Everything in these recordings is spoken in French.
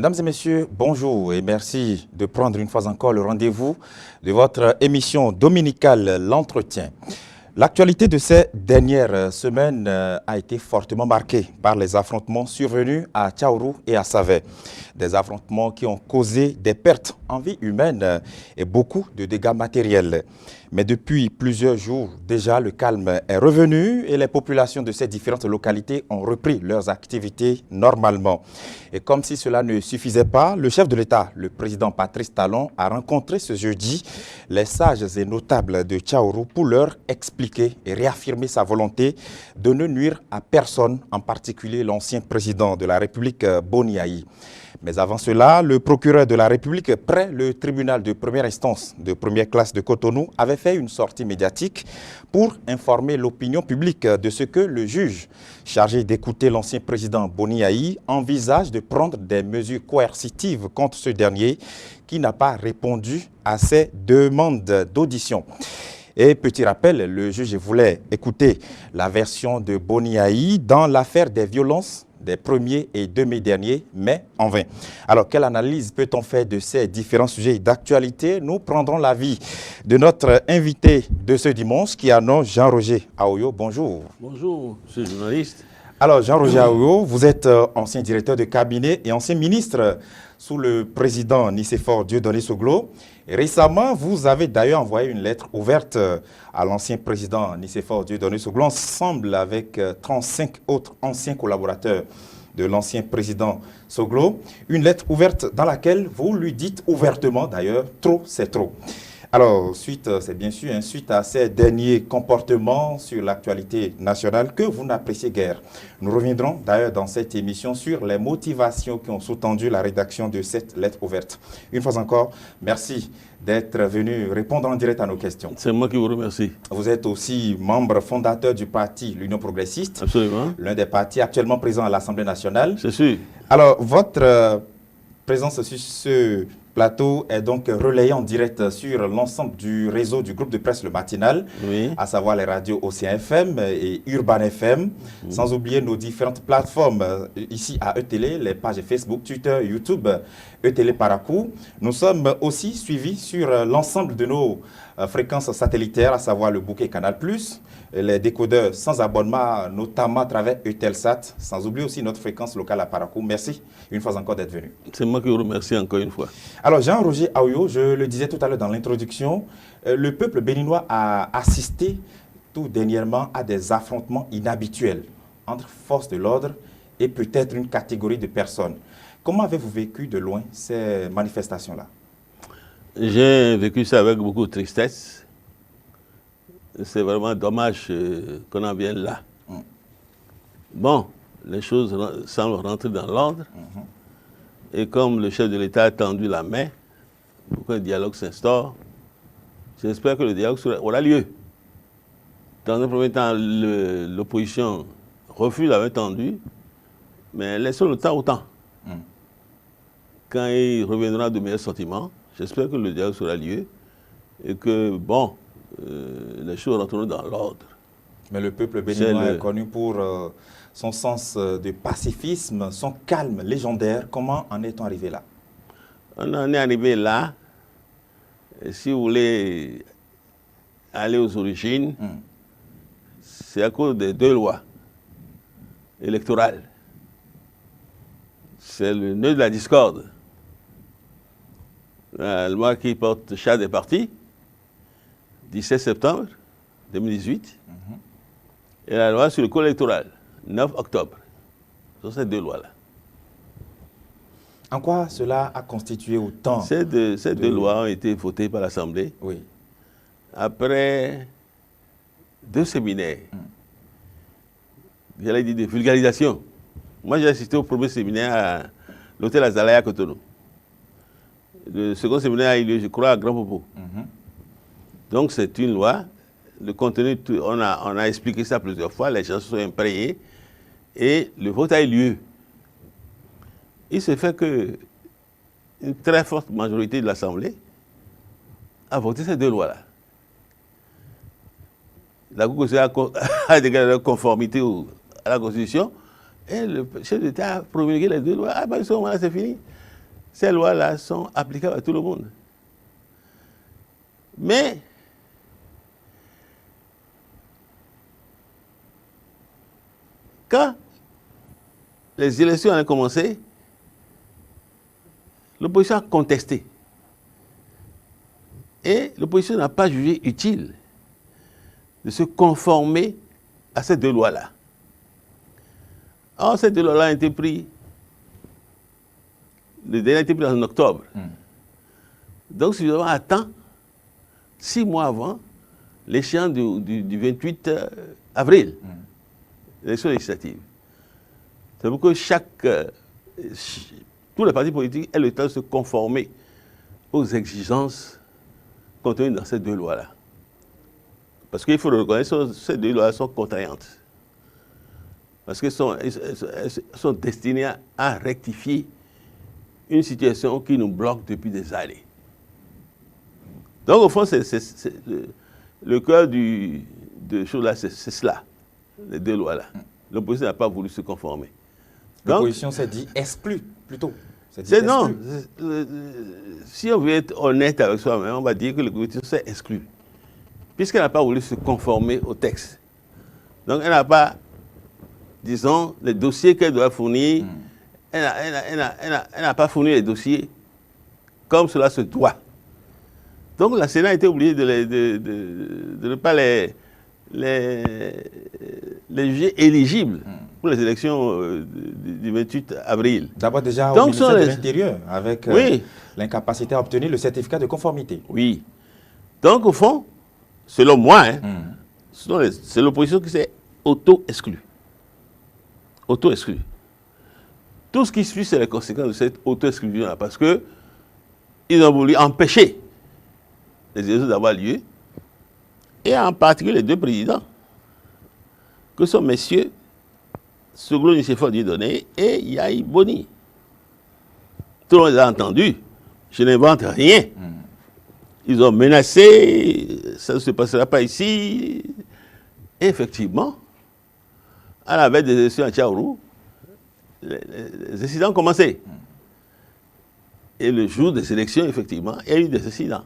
Mesdames et messieurs, bonjour et merci de prendre une fois encore le rendez-vous de votre émission dominicale L'Entretien. L'actualité de ces dernières semaines a été fortement marquée par les affrontements survenus à Tchaourou et à Savé. Des affrontements qui ont causé des pertes en vie humaine et beaucoup de dégâts matériels. Mais depuis plusieurs jours déjà, le calme est revenu et les populations de ces différentes localités ont repris leurs activités normalement. Et comme si cela ne suffisait pas, le chef de l'État, le président Patrice Talon, a rencontré ce jeudi les sages et notables de Tchaourou pour leur expliquer et réaffirmer sa volonté de ne nuire à personne, en particulier l'ancien président de la République, Boni Yayi. Mais avant cela, le procureur de la République, près le tribunal de première instance de première classe de Cotonou, avait fait une sortie médiatique pour informer l'opinion publique de ce que le juge, chargé d'écouter l'ancien président Boni Yayi, envisage de prendre des mesures coercitives contre ce dernier qui n'a pas répondu à ses demandes d'audition. Et petit rappel, le juge voulait écouter la version de Boni Yayi dans l'affaire des violences des 1er et 2 mai derniers, mais en vain. Alors, quelle analyse peut-on faire de ces différents sujets d'actualité? Nous prendrons l'avis de notre invité de ce dimanche, qui a nom Jean-Roger Aoyo. Bonjour. Bonjour, monsieur le journaliste. Alors, Jean-Roger Aoyo, vous êtes ancien directeur de cabinet et ancien ministre sous le président Nicéphore Dieudonné Soglo. Et récemment, vous avez d'ailleurs envoyé une lettre ouverte à l'ancien président Nicéphore Dieudonné Soglo, ensemble avec 35 autres anciens collaborateurs de l'ancien président Soglo. Une lettre ouverte dans laquelle vous lui dites ouvertement d'ailleurs, trop c'est trop. Alors, c'est bien sûr suite à ces derniers comportements sur l'actualité nationale que vous n'appréciez guère. Nous reviendrons d'ailleurs dans cette émission sur les motivations qui ont sous-tendu la rédaction de cette lettre ouverte. Une fois encore, merci d'être venu répondre en direct à nos questions. C'est moi qui vous remercie. Vous êtes aussi membre fondateur du parti l'Union progressiste. Absolument. L'un des partis actuellement présents à l'Assemblée nationale. C'est sûr. Alors, votre présence sur ce plateau est donc relayé en direct sur l'ensemble du réseau du groupe de presse Le Matinal, Oui. à savoir les radios Océan FM et Urban FM, sans oublier nos différentes plateformes ici à ETélé, les pages Facebook, Twitter, YouTube, ETélé Parakou. Nous sommes aussi suivis sur l'ensemble de nos fréquences satellitaires, à savoir le bouquet Canal+, les décodeurs sans abonnement, notamment à travers Eutelsat, sans oublier aussi notre fréquence locale à Parakou. Merci une fois encore d'être venu. C'est moi qui vous remercie encore une fois. Alors Jean-Roger Aoyo, je le disais tout à l'heure dans l'introduction, le peuple béninois a assisté tout dernièrement à des affrontements inhabituels entre forces de l'ordre et peut-être une catégorie de personnes. Comment avez-vous vécu de loin ces manifestations-là? J'ai vécu ça avec beaucoup de tristesse. C'est vraiment dommage qu'on en vienne là. Bon, les choses semblent rentrer dans l'ordre. Et comme le chef de l'État a tendu la main pour qu'un dialogue s'instaure, j'espère que le dialogue aura lieu. Dans un premier temps, l'opposition refuse la main tendue, mais laissons le temps au temps. Quand il reviendra de meilleurs sentiments, j'espère que le dialogue aura lieu et que, bon, les choses rentreront dans l'ordre. Mais le peuple béninois est connu pour son sens de pacifisme, son calme légendaire. Comment en est-on arrivé là? On en est arrivé là. Et si vous voulez aller aux origines, c'est à cause des 2 lois électorales. C'est le nœud de la discorde. La loi qui porte charte des partis, 17 septembre 2018, et la loi sur le code électoral, 9 octobre. Ce sont ces 2 lois-là. En quoi cela a constitué autant? Ces deux lois ont été votées par l'Assemblée. Oui. Après 2 séminaires, j'allais dire de vulgarisation. Moi, j'ai assisté au premier séminaire à l'hôtel Azalaya à Cotonou. Le second séminaire a eu lieu, je crois, à Grand Popo. Donc, c'est une loi. Le contenu, on a expliqué ça plusieurs fois. Les gens se sont imprégnés. Et le vote a eu lieu. Il se fait qu'une très forte majorité de l'Assemblée a voté ces 2 lois-là. La Cour constitutionnelle a déclaré la conformité à la Constitution et le chef d'État a promulgué les 2 lois. Ah ben, à ce moment-là, c'est fini. ces lois-là sont applicables à tout le monde. Mais quand les élections ont commencé, l'opposition a contesté. Et l'opposition n'a pas jugé utile de se conformer à ces deux lois-là. Or, ces deux lois-là ont été prises. Le délai a été pris en octobre. Donc, si on attend 6 mois avant l'échéance du 28 avril, l'élection législative. C'est pour que tous les partis politiques aient le temps de se conformer aux exigences contenues dans ces deux lois-là. Parce qu'il faut le reconnaître, ces deux lois sont contraignantes. Parce qu'elles sont destinées à rectifier une situation qui nous bloque depuis des années. Donc, au fond, le cœur de choses-là, c'est cela, les deux lois-là. L'opposition n'a pas voulu se conformer. L'opposition s'est dit exclue, plutôt. Non, si on veut être honnête avec soi-même, on va dire que l'opposition s'est exclue. Puisqu'elle n'a pas voulu se conformer au texte. Donc, elle n'a pas, disons, les dossiers qu'elle doit fournir, elle n'a pas fourni les dossiers comme cela se doit. Donc, la Sénat a été obligée de ne pas les juger éligibles pour les élections du 28 avril. D'abord déjà au ministère de l'Intérieur, avec l'incapacité à obtenir le certificat de conformité. Oui. Donc, au fond, selon moi, c'est l'opposition qui s'est auto-exclue. Auto-exclue. Tout ce qui suit, c'est les conséquences de cette auto-exclusion-là, parce qu'ils ont voulu empêcher les élections d'avoir lieu, et en particulier les deux présidents, que sont messieurs Soglo Nicéphore Dieudonné et Yahi Boni. Tout le monde les a entendus. Je n'invente rien. Ils ont menacé, ça ne se passera pas ici. Et effectivement, à la veille des élections à Tchaourou, les incidents ont commencé. Et le jour des élections, effectivement, il y a eu des incidents.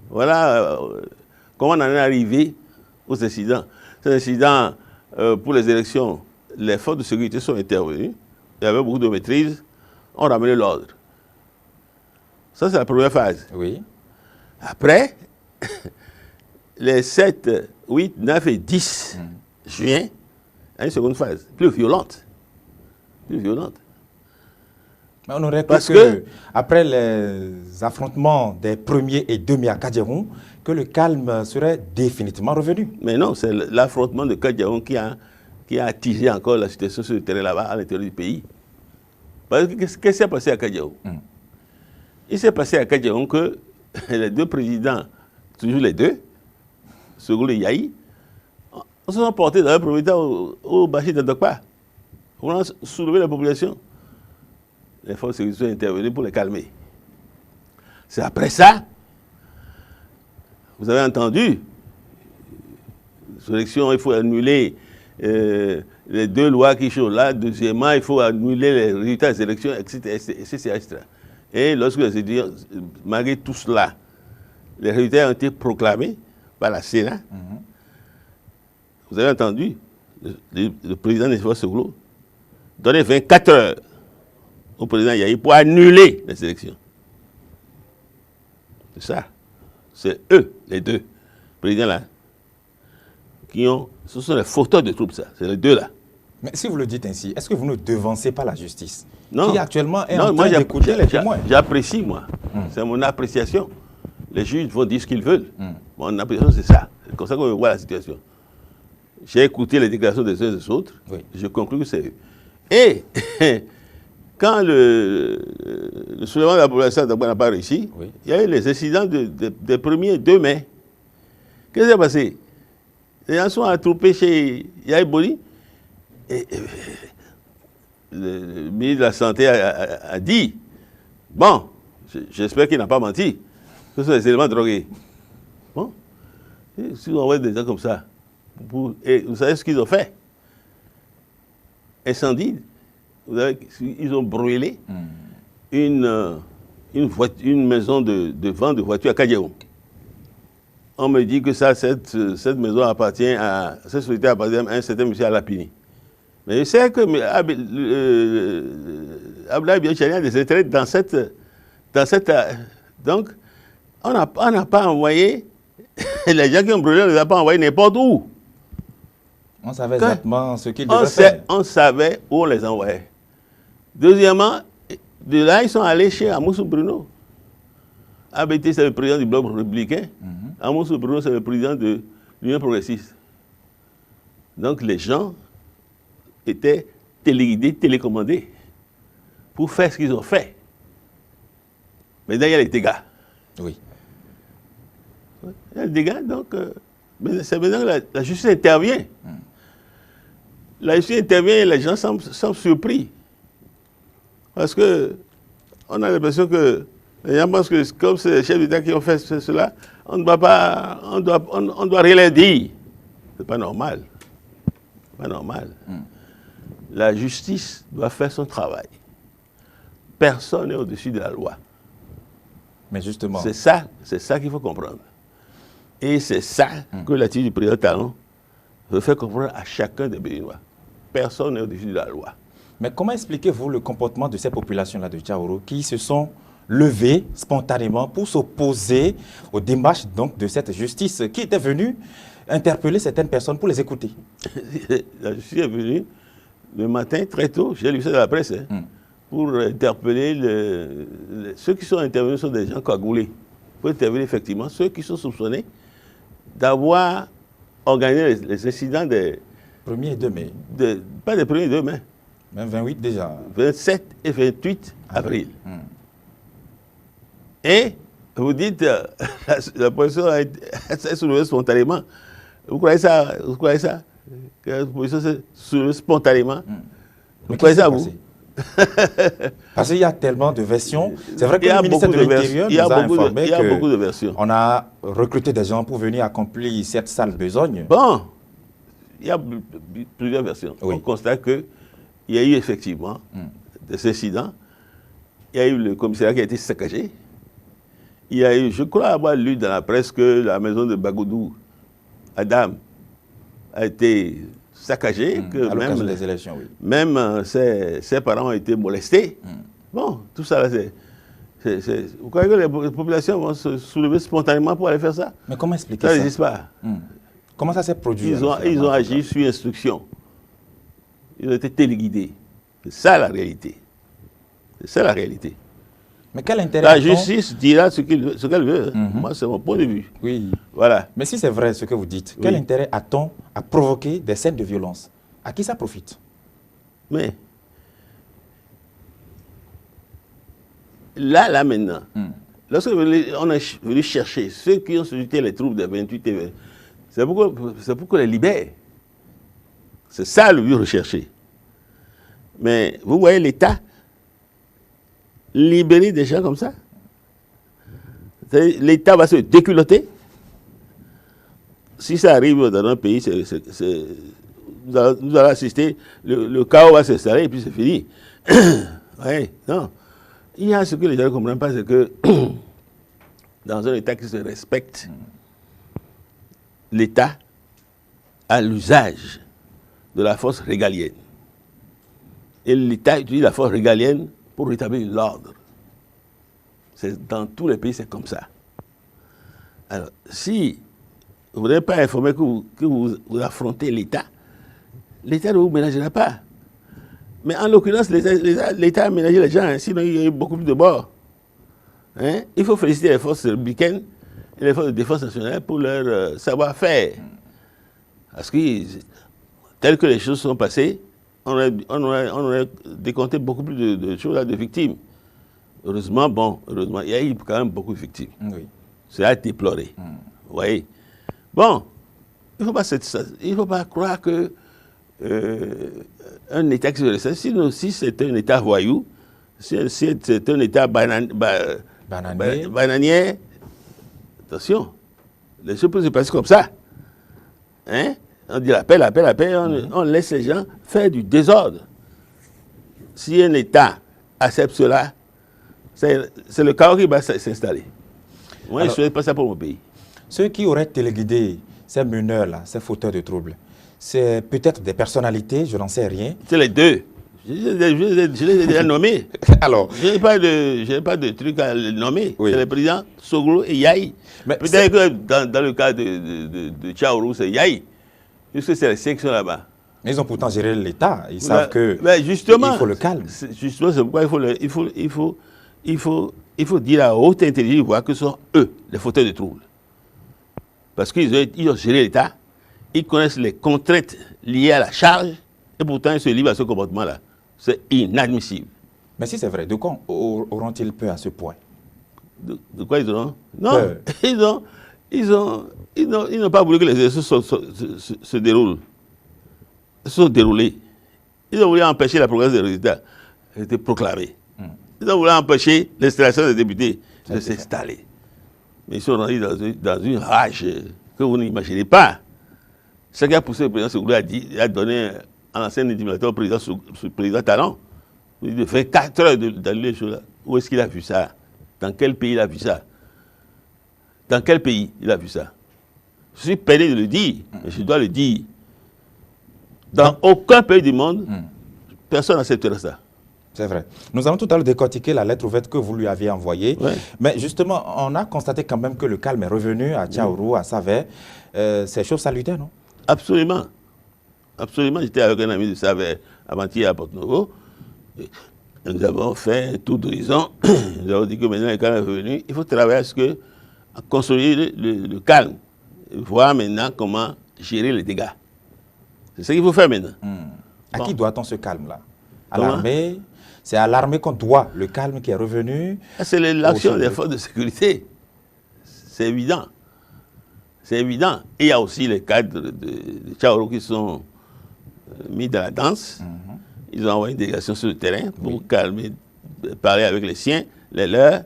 Voilà comment on en est arrivé aux incidents. Ces incidents, pour les élections, les forces de sécurité sont intervenues. Il y avait beaucoup de maîtrise. On ramenait l'ordre. Ça, c'est la première phase. Oui. Après, les 7, 8, 9 et 10 juin, il y a une seconde phase, plus violente. Plus violente. Mais on aurait cru que, après les affrontements des 1er et 2 mai à Kadjaroun, que le calme serait définitivement revenu. Mais non, c'est l'affrontement de Kadjaroun qui a attisé encore la situation sur le terrain là-bas, à l'intérieur du pays. Parce que qu'est-ce qui s'est passé à Kadjaroun? Il s'est passé à Kadjaroun que les deux présidents, toujours les deux, Soglo et Yahi, se sont portés dans un premier temps au Bachir d'Andokpa. On a soulevé la population. Les forces de sécurité sont intervenues pour les calmer. C'est après ça, vous avez entendu, l'élection, il faut annuler les deux lois qui sont là. Deuxièmement, il faut annuler les résultats des élections, etc. Et lorsque malgré tout cela, les résultats ont été proclamés par la Sénat, vous avez entendu le président Nicéphore Soglo donner 24 heures au président Yahi pour annuler les élections. C'est ça. C'est eux, les deux présidents-là, ce sont les fauteurs de troupes, ça. C'est les deux-là. Mais si vous le dites ainsi, est-ce que vous ne devancez pas la justice? Non. Qui actuellement est en train d'écouter les témoins. J'apprécie, moi. C'est mon appréciation. Les juges vont dire ce qu'ils veulent. Mon appréciation, c'est ça. C'est comme ça qu'on voit la situation. J'ai écouté les déclarations des uns et des autres. Oui. Je conclus que c'est eux. Et quand le soulèvement de la population n'a pas réussi, il y a eu les incidents des 1er et 2 mai. Qu'est-ce qui s'est passé? Les gens sont attroupés chez Yahi Boni. Et le ministre de la Santé a dit, bon, j'espère qu'il n'a pas menti, que ce sont des éléments drogués. Bon, et si on envoie des gens comme ça, et vous savez ce qu'ils ont fait? Incendie ils ont brûlé une maison de vente de voitures à Kadiaou. On me dit que cette maison appartient à, cette société appartient à un certain monsieur Alapini. Mais je sais que Abdoulaye Biachani a des intérêts dans cette donc, on n'a pas envoyé, les gens qui ont brûlé, on ne les a pas envoyés n'importe où. On savait exactement ce qu'ils devaient faire. On savait où on les envoyait. Deuxièmement, de là, ils sont allés chez Amoussou Bruno. ABT, c'est le président du bloc républicain. Amoussou Bruno, c'est le président de l'Union progressiste. Donc, les gens étaient téléguidés, télécommandés pour faire ce qu'ils ont fait. Maintenant, il y a les dégâts. Oui. Il y a les dégâts, donc, c'est maintenant que la justice intervient. La justice intervient et les gens sont surpris. Parce que on a l'impression que les gens pensent que comme c'est les chefs d'État qui ont fait cela, on ne doit pas, on doit rien leur dire. C'est pas normal. Pas normal. La justice doit faire son travail. Personne n'est au-dessus de la loi. Mais justement. C'est ça qu'il faut comprendre. Et c'est ça que l'attitude du président Talon veut faire comprendre à chacun des Béninois. Personne n'est au-dessus de la loi. Mais comment expliquez-vous le comportement de ces populations-là de Tchaouro qui se sont levées spontanément pour s'opposer aux démarches donc, de cette justice qui était venue interpeller certaines personnes pour les écouter? La justice est venue le matin très tôt, j'ai lu ça dans la presse, pour interpeller ceux qui sont intervenus sont des gens cagoulés. Pour intervenir effectivement ceux qui sont soupçonnés d'avoir organisé les incidents des 1er et 2 mai. Pas des 1er et 2 mai. Même 28 déjà. 27 et 28 avril. Et vous dites, la position s'est soulevée spontanément. Vous croyez ça? Que la position s'est soulevée spontanément? Vous croyez ça, vous? Parce qu'il y a tellement de versions. C'est vrai que le ministère de l'Intérieur nous a informé qu'on a recruté des gens pour venir accomplir cette sale besogne. Bon, il y a plusieurs versions. Oui. On constate qu'il y a eu effectivement des incidents. Il y a eu le commissariat qui a été saccagé. Il y a eu, je crois avoir lu dans la presse que la maison de Bagoudou, Adam, a été saccagée. Que à l'occasion des élections, oui. Même ses parents ont été molestés. Bon, tout ça, vous croyez que les populations vont se soulever spontanément pour aller faire ça? Mais comment expliquer ça? Ça n'existe pas. Comment ça s'est produit? Ils ont agi sur instruction. Ils ont été téléguidés. C'est ça la réalité. C'est ça la réalité. Mais quel intérêt la justice dira ce qu'elle veut. Moi, c'est mon point de vue. Oui. Voilà. Mais si c'est vrai ce que vous dites, quel intérêt a-t-on à provoquer des scènes de violence? À qui ça profite? Mais là maintenant, lorsque on est venu chercher ceux qui ont suscité les troubles des 28 et 20, c'est pour qu'on les libère. C'est ça le but recherché. Mais vous voyez l'État libérer des gens comme ça. L'État va se déculotter. Si ça arrive dans un pays, nous allons assister, le chaos va s'installer et puis c'est fini. Oui, non. Il y a ce que les gens ne comprennent pas, c'est que dans un État qui se respecte, l'État a l'usage de la force régalienne. Et l'État utilise la force régalienne pour rétablir l'ordre. Dans tous les pays, c'est comme ça. Alors, si vous n'êtes pas informé que vous affrontez l'État, l'État ne vous ménagera pas. Mais en l'occurrence, l'État a ménagé les gens, sinon il y a eu beaucoup plus de morts. Hein? Il faut féliciter les forces républicaines et les forces de défense nationale pour leur savoir-faire. Parce que, tel que les choses sont passées, on aurait décompté beaucoup plus de choses, de victimes. Heureusement, il y a eu quand même beaucoup de victimes. Oui. C'est à déplorer. Vous voyez? Bon, il ne faut pas croire que un État qui se respecte, sinon si c'est un État voyou, si c'est un État bananier, attention, les choses peuvent se passer comme ça. Hein? On dit la paix, on laisse les gens faire du désordre. si un État accepte cela, c'est le chaos qui va s'installer. Moi, je ne souhaite pas ça pour mon pays. Ceux qui auraient téléguidé ces meneurs-là, ces fauteurs de troubles, c'est peut-être des personnalités, je n'en sais rien. C'est les deux. Je les ai déjà nommés. Alors, je n'ai pas de truc à les nommer. Oui. C'est le président Soglo et Yahi. Peut-être que dans le cas de Tchaourou, c'est Yahi. Puisque c'est les sections là-bas. Mais ils ont pourtant géré l'État. Ils savent que il faut le calme. Justement, c'est pourquoi il faut dire à haute intelligence que ce sont eux, les fauteurs de troubles. Parce qu'ils ont géré l'État, ils connaissent les contraintes liées à la charge, et pourtant ils se livrent à ce comportement-là. C'est inadmissible. Mais si c'est vrai, de quoi auront-ils peur à ce point? De quoi ils auront? Non, ils n'ont pas voulu que les élections se déroulent. Se sont déroulées. Ils ont voulu empêcher la progression des résultats. Ils étaient proclamés. Ils ont voulu empêcher l'installation des députés de s'installer. Mais ils sont rendus dans une rage que vous n'imaginez pas. Ce qui a poussé le président Soglo a donné à l'ancien intimidateur au président Talon de faire 4 heures d'annuler les choses là. Où est-ce qu'il a vu ça? Dans quel pays il a vu ça? Dans quel pays il a vu ça? Je suis peiné de le dire, mais je dois le dire. Dans aucun pays du monde, personne n'acceptera ça. C'est vrai. Nous allons tout à l'heure décortiquer la lettre ouverte que vous lui aviez envoyée. Ouais. Mais justement, on a constaté quand même que le calme est revenu à Tchaourou, à Savè. C'est chose salutaire, non? Absolument. Absolument. J'étais avec un ami de Savè avant-hier à Porto-Novo. Nous avons fait un tour d'horizon. Nous avons dit que maintenant le calme est revenu. Il faut travailler à consolider le calme. Et voir maintenant comment gérer les dégâts. C'est ce qu'il faut faire maintenant. À Bon. qui doit-on ce calme-là? À Comment? l'armée? C'est à l'armée qu'on doit le calme qui est revenu? C'est l'action des forces de sécurité. C'est évident. C'est évident. Et il y a aussi les cadres de Tchaourou qui sont mis dans la danse. Ils ont envoyé une délégation sur le terrain pour calmer, parler avec les siens, les leurs,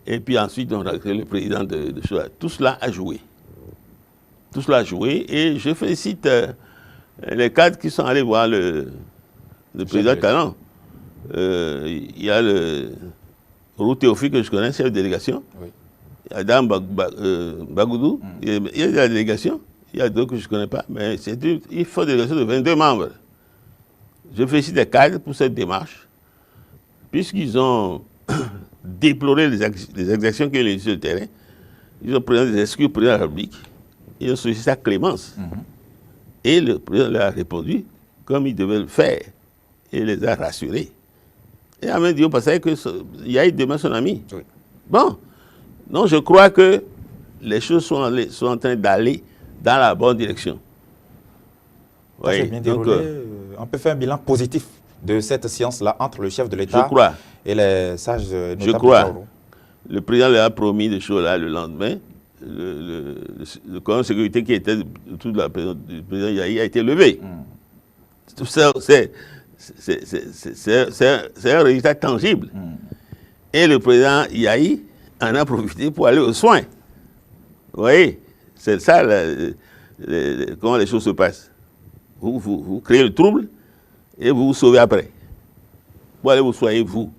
et puis ensuite on a rencontré le président de Choua. Tout cela a joué. Tout cela a joué et je félicite les cadres qui sont allés voir le président Talon. Il y a le Roux Théophile que je connais, chef de délégation. Oui. Il y a Adam Bagoudou, il y a de la délégation. Il y a d'autres que je ne connais pas, mais il faut une délégation de 22 membres. Je félicite les cadres pour cette démarche, puisqu'ils ont déploré les exactions qu'il y a eu sur le terrain. Ils ont pris des excuses au président de la République. Ils ont sollicité sa clémence. Et le président leur a répondu comme il devait le faire. Et il les a rassurés. Et a même dit au passage qu'il y a eu demain son ami. Oui. Bon. Donc je crois que les choses sont en train d'aller dans la bonne direction. Ça s'est bien déroulé. On peut faire un bilan positif de cette séance-là entre le chef de l'État et les sages notables. Je crois. Le président leur a promis des choses là le lendemain. Le corps de sécurité qui était autour du président Yahi a été levé. Tout ça, c'est un résultat tangible. Et le président Yahi en a profité pour aller aux soins. Vous voyez, c'est ça comment les choses se passent. Vous créez le trouble et vous vous sauvez après. Vous allez vous soigner, vous.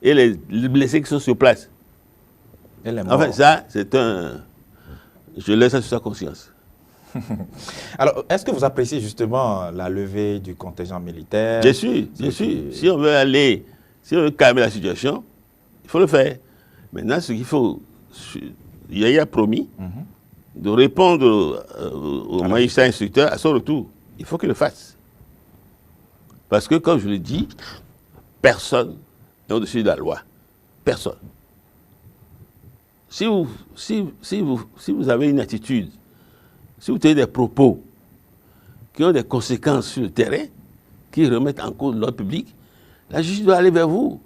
Et les blessés qui sont sur place. Enfin, ça, c'est un... Je laisse ça sur sa conscience. Alors, est-ce que vous appréciez justement la levée du contingent militaire? Bien sûr, bien sûr. Si on veut calmer la situation, il faut le faire. Maintenant, ce qu'il faut... Il a promis de répondre au magistrat instructeur à son retour. Il faut qu'il le fasse. Parce que, comme je le dis, personne n'est au-dessus de la loi. Personne. Si vous avez une attitude, si vous tenez des propos qui ont des conséquences sur le terrain, qui remettent en cause l'ordre public, la justice doit aller vers vous.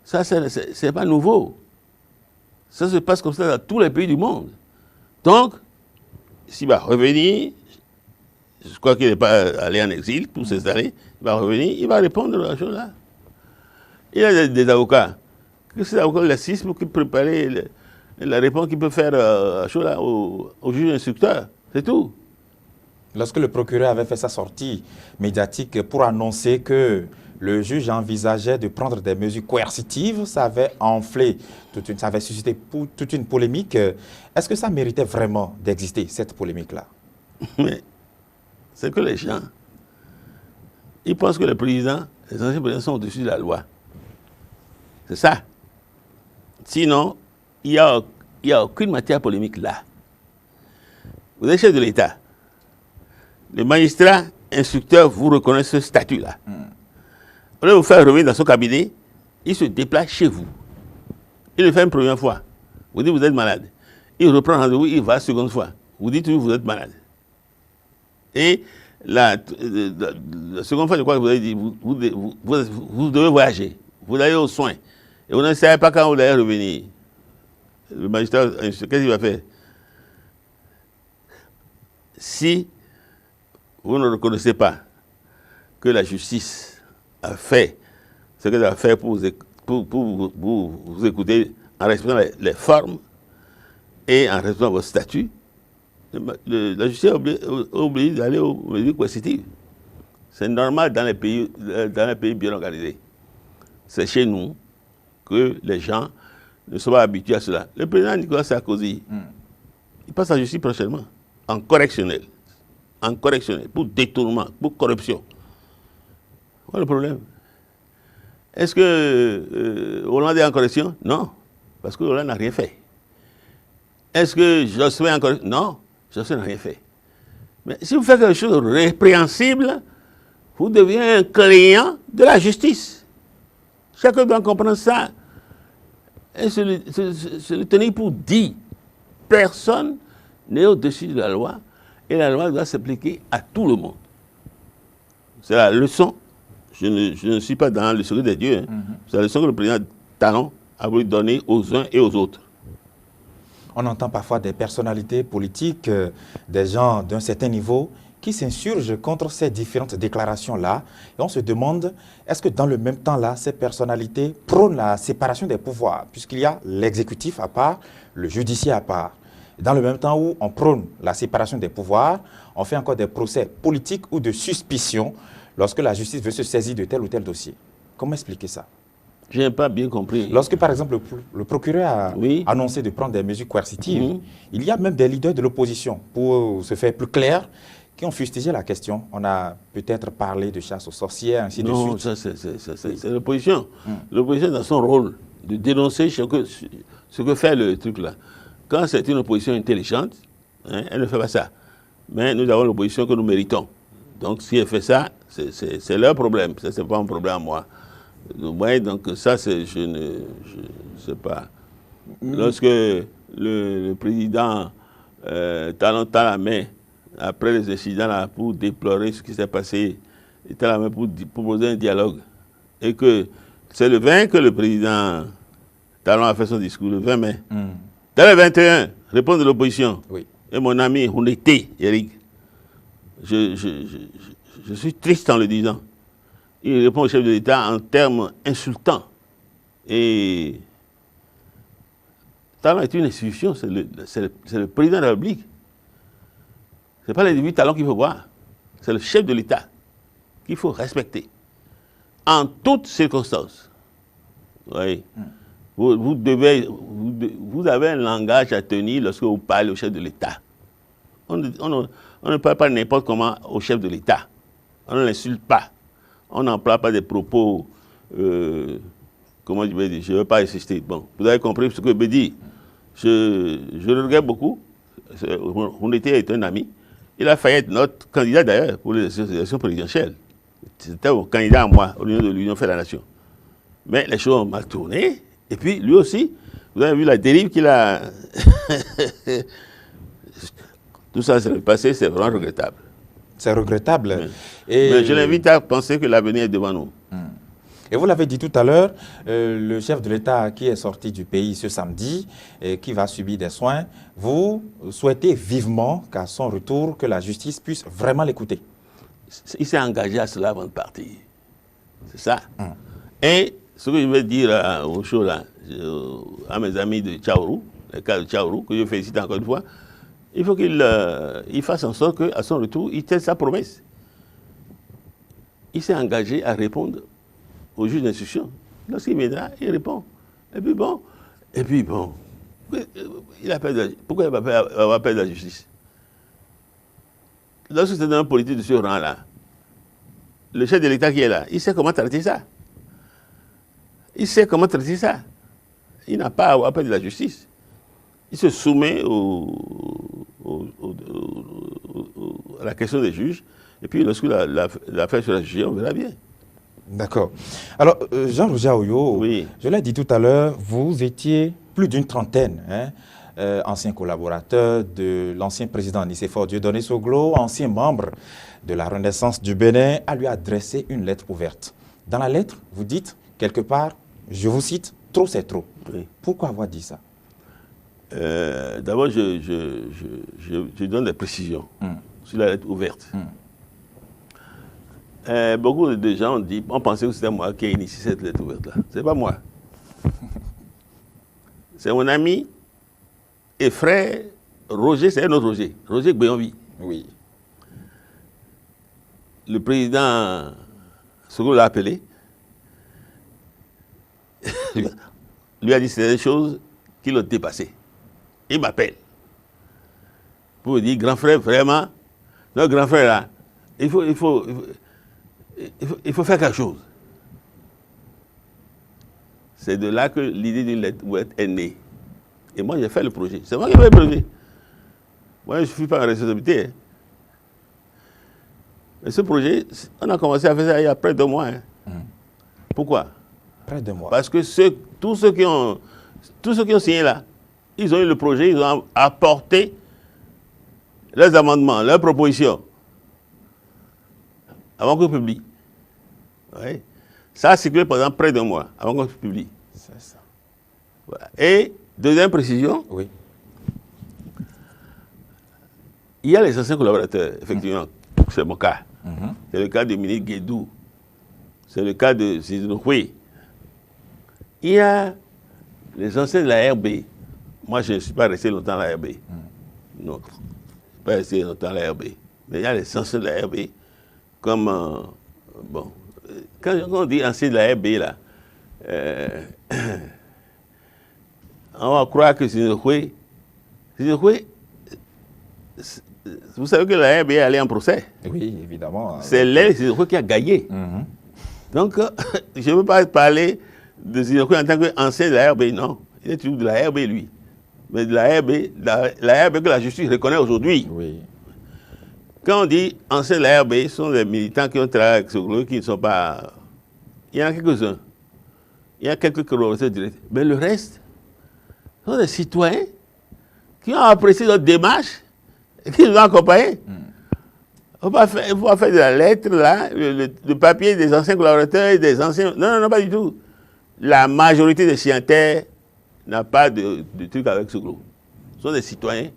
Ça, c'est pas nouveau. Ça se passe comme ça dans tous les pays du monde. Donc, s'il va revenir, je crois qu'il n'est pas allé en exil pour s'installer, il va revenir, il va répondre à la chose là. Il y a des avocats. Que c'est l'avocat de la CIS pour préparer la réponse qu'il peut faire au juge instructeur. C'est tout. Lorsque le procureur avait fait sa sortie médiatique pour annoncer que le juge envisageait de prendre des mesures coercitives. Ça avait enflé, ça avait suscité toute une polémique. Est-ce que ça méritait vraiment d'exister, cette polémique-là? Mais c'est que les gens, ils pensent que les anciens présidents sont au-dessus de la loi. C'est ça. Sinon, il n'y a aucune matière polémique là. Vous êtes chef de l'État. Le magistrat instructeur vous reconnaît ce statut-là. Au lieu de vous faire revenir dans son cabinet, il se déplace chez vous. Il le fait une première fois. Vous dites vous êtes malade. Il reprend rendez-vous, il va la seconde fois. Vous dites vous êtes malade. Et la seconde fois, je crois que vous avez dit, vous devez voyager. Vous allez aux soins. Et vous ne savez pas quand vous allez revenir. Le magistrat, qu'est-ce qu'il va faire? Si vous ne reconnaissez pas que la justice a fait ce qu'elle a fait pour vous écouter en respectant les formes et en respectant votre statut, la justice est obligée d'aller aux mesures coercitives. C'est normal dans les pays bien organisés. C'est chez nous que les gens ne sont pas habitués à cela. Le président Nicolas Sarkozy, il passe en justice prochainement, en correctionnel, pour détournement, pour corruption. Quel est le problème? Est-ce que Hollande est en correction? Non, parce que Hollande n'a rien fait. Est-ce que Jospin est en correction? Non, Jospin n'a rien fait. Mais si vous faites quelque chose de répréhensible, vous devenez un client de la justice. Chacun doit comprendre ça. Et se le tenir pour dit. Personne n'est au-dessus de la loi et la loi doit s'appliquer à tout le monde. C'est la leçon. Je ne suis pas dans le secret des dieux. C'est la leçon que le président Talon a voulu donner aux uns et aux autres. On entend parfois des personnalités politiques, des gens d'un certain niveau qui s'insurgent contre ces différentes déclarations-là. Et on se demande, est-ce que dans le même temps-là, ces personnalités prônent la séparation des pouvoirs, puisqu'il y a l'exécutif à part, le judiciaire à part. Dans le même temps où on prône la séparation des pouvoirs, on fait encore des procès politiques ou de suspicion lorsque la justice veut se saisir de tel ou tel dossier. Comment expliquer ça? Je n'ai pas bien compris. Lorsque, par exemple, le procureur a annoncé de prendre des mesures coercitives, il y a même des leaders de l'opposition, pour se faire plus clair, qui ont fustigé la question. On a peut-être parlé de chasse aux sorcières, ainsi de suite. Non, ça c'est l'opposition. L'opposition dans son rôle de dénoncer ce que fait le truc là. Quand c'est une opposition intelligente, hein, elle ne fait pas ça. Mais nous avons l'opposition que nous méritons. Donc si elle fait ça, c'est leur problème. Ça, c'est pas un problème à moi. Ouais, donc ça, je ne sais pas. Lorsque le président Talon tend la main après les incidents là, pour déplorer ce qui s'est passé, il tend la main pour proposer un dialogue. Et que c'est le 20 que le président Talon a fait son discours, le 20 mai. Dans le 21, réponse de l'opposition. Oui. Et mon ami Hounete, Eric, je suis triste en le disant. Il répond au chef de l'État en termes insultants. Et Talon est une institution, c'est le président de la République. Ce n'est pas l'individu Talon qu'il faut voir, c'est le chef de l'État qu'il faut respecter. En toutes circonstances. Oui. Vous avez un langage à tenir lorsque vous parlez au chef de l'État. On ne parle pas n'importe comment au chef de l'État. On ne l'insulte pas. On n'emploie pas des propos, comment je vais dire, je ne veux pas insister. Bon, vous avez compris ce que je veux dire. Je le regrette beaucoup. Hounete est un ami. Il a failli être notre candidat d'ailleurs pour les élections présidentielles. C'était un candidat à moi, au niveau de l'Union fait la nation. Mais les choses ont mal tourné. Et puis, lui aussi, vous avez vu la dérive qu'il a. Tout ça, c'est le passé, c'est vraiment regrettable. C'est regrettable. Oui. Mais je l'invite à penser que l'avenir est devant nous. Et vous l'avez dit tout à l'heure, le chef de l'État qui est sorti du pays ce samedi et qui va subir des soins, vous souhaitez vivement qu'à son retour, que la justice puisse vraiment l'écouter. Il s'est engagé à cela avant de partir. C'est ça. Et ce que je vais dire au show là, à mes amis de Tchaourou, le cas de Tchaourou, que je félicite encore une fois, il faut qu'il fasse en sorte qu'à son retour, il tienne sa promesse. Il s'est engagé à répondre au juge d'instruction. Lorsqu'il viendra, il répond. Et puis bon, pourquoi il va avoir peur de la justice? Lorsque c'est un politique de ce rang-là, le chef de l'État qui est là, il sait comment traiter ça. Il sait comment traiter ça. Il n'a pas à avoir peur de la justice. Il se soumet à la question des juges. Et puis, lorsque l'affaire sera jugée, on verra bien. D'accord. Alors, Jean-Roger Aoyo, Oui. je l'ai dit tout à l'heure, vous étiez plus d'une trentaine, anciens collaborateurs de l'ancien président Nicéphore Dieudonné Soglo, ancien membre de la Renaissance du Bénin, à lui adresser une lettre ouverte. Dans la lettre, vous dites, quelque part, je vous cite, « Trop c'est trop ». Oui. Pourquoi avoir dit ça? D'abord, je donne des précisions sur la lettre ouverte. Beaucoup de gens ont pensé que c'était moi qui ai initié cette lettre ouverte-là. Ce n'est pas moi. C'est mon ami et frère Roger, c'est un autre Roger, Roger Gbéonvi. Oui. Le président Soglo l'a appelé. Lui a dit que c'était des choses qui l'ont dépassé. Il m'appelle pour me dire, grand frère, vraiment, notre grand frère là, il faut faire quelque chose. C'est de là que l'idée d'une lettre ouverte est née. Et moi, j'ai fait le projet. C'est moi qui ai fait le projet. Moi, je ne suis pas en responsabilité. Mais ce projet, on a commencé à faire ça il y a près de 2 mois. Pourquoi? Près de moi. Parce que tous ceux qui ont signé là, ils ont eu le projet, ils ont apporté leurs amendements, leurs propositions, avant qu'on publie. Oui. Ça a circulé pendant près de 1 mois, avant qu'on publie. C'est ça. Voilà. Et, deuxième précision, Oui. il y a les anciens collaborateurs, effectivement, c'est mon cas. C'est le cas de Dominique Guédou, c'est le cas de Zizouroué. Il y a les anciens de la RB. Moi, je ne suis pas resté longtemps à la RB. Non, je ne suis pas resté longtemps à la RB. Mais il y a les anciens de la RB, comme, bon, quand on dit anciens de la RB, là, on va croire que Zizouroué, vous savez que la RB est allée en procès. Oui, évidemment. C'est Zizouroué qui a gagné. Donc, je ne veux pas parler de Zizouroué en tant qu'ancien de la RB, non. Il est toujours de la RB, lui. Mais de la RB, la RB que la justice reconnaît aujourd'hui. Oui. Quand on dit ancien de la RB, ce sont des militants qui ont travaillé avec Soglo, qui ne sont pas... Il y en a quelques-uns. Il y a quelques collaborateurs directs. Mais le reste, ce sont des citoyens qui ont apprécié notre démarche et qui nous ont accompagnés. Il ne faut pas faire de la lettre, là, le papier des anciens collaborateurs et des anciens... Non, non, non, pas du tout. La majorité des signataires n'a pas de truc avec Soglo. Ce sont des citoyens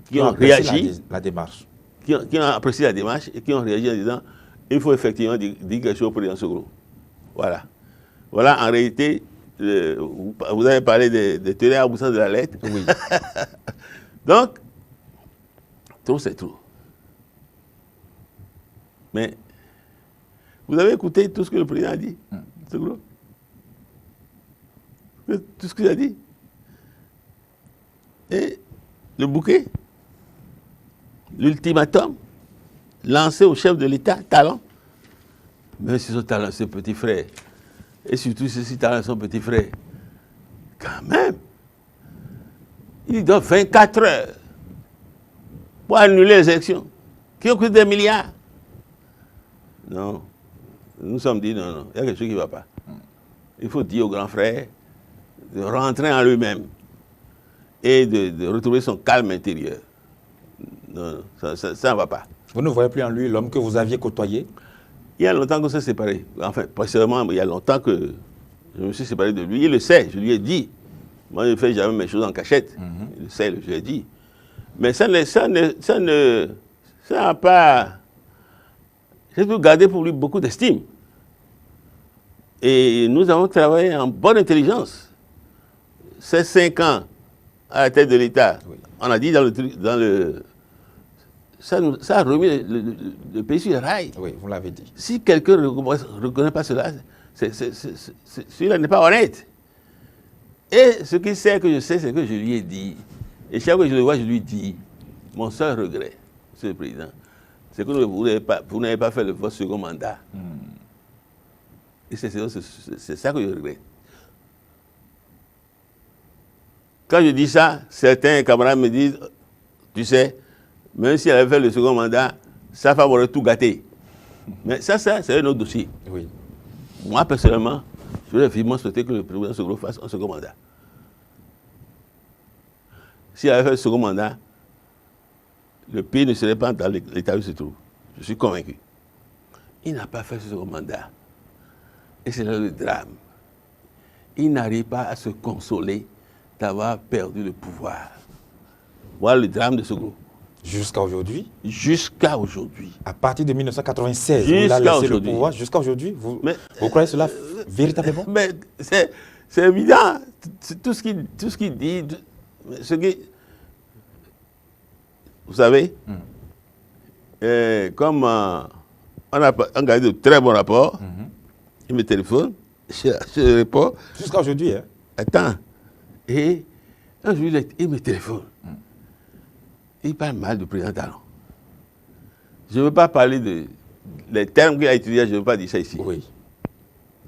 qui ont réagi, la démarche. qui ont apprécié la démarche et qui ont réagi en disant il faut effectivement dire quelque chose pour les Soglo. Voilà. Voilà, en réalité, vous avez parlé des teneurs aboutissants de la lettre. Oui. Donc, trop c'est trop. Mais, vous avez écouté tout ce que le président a dit, Soglo? Tout ce qu'il a dit. Et le bouquet, l'ultimatum lancé au chef de l'État, Talon. Mais si son Talon, c'est petit frère, et surtout si Talon, son petit frère, quand même, il donne 24 heures pour annuler les élections, qui ont coûté des milliards. Non, nous nous sommes dit non, non, il y a quelque chose qui ne va pas. Il faut dire au grand frère de rentrer en lui-même et de retrouver son calme intérieur. Non, ça ne va pas. Vous ne voyez plus en lui l'homme que vous aviez côtoyé? Il y a longtemps qu'on s'est séparés. Enfin, précisément, il y a longtemps que je me suis séparé de lui. Il le sait, je lui ai dit. Moi, je ne fais jamais mes choses en cachette. Il le sait, je lui ai dit. Mais ça n'a pas... J'ai toujours gardé pour lui beaucoup d'estime. Et nous avons travaillé en bonne intelligence. Ces 5 ans à la tête de l'État, oui. On a dit ça a remis le pays sur les rails. Oui, vous l'avez dit. Si quelqu'un ne reconnaît pas cela, celui-là n'est pas honnête. Et ce qu'il sait que je sais, c'est que je lui ai dit. Et chaque fois que je le vois, je lui dis, mon seul regret, Monsieur le Président, c'est que vous n'avez pas fait votre second mandat. Et c'est ça que je regrette. Quand je dis ça, certains camarades me disent, tu sais, même si elle avait fait le second mandat, sa femme aurait tout gâté. Mais ça c'est un autre dossier. Oui. Moi, personnellement, je voudrais vivement souhaiter que le président Soglo fasse un second mandat. S'il avait fait le second mandat, le pays ne serait pas dans l'état où il se trouve. Je suis convaincu. Il n'a pas fait ce second mandat. Et c'est là le drame. Il n'arrive pas à se consoler d'avoir perdu le pouvoir. Voilà le drame de Soglo. Jusqu'à aujourd'hui? Jusqu'à aujourd'hui. À partir de 1996, où il a laissé le pouvoir, jusqu'à aujourd'hui, vous croyez cela véritablement? Mais c'est évident. Tout ce qu'il dit, vous savez, comme on a gardé de très bons rapports, il me téléphone, je réponds. Jusqu'à aujourd'hui, hein? Attends. Et un jour, il me téléphone. Il parle mal du président Talon. Je ne veux pas parler les termes qu'il a utilisés, je ne veux pas dire ça ici. Oui.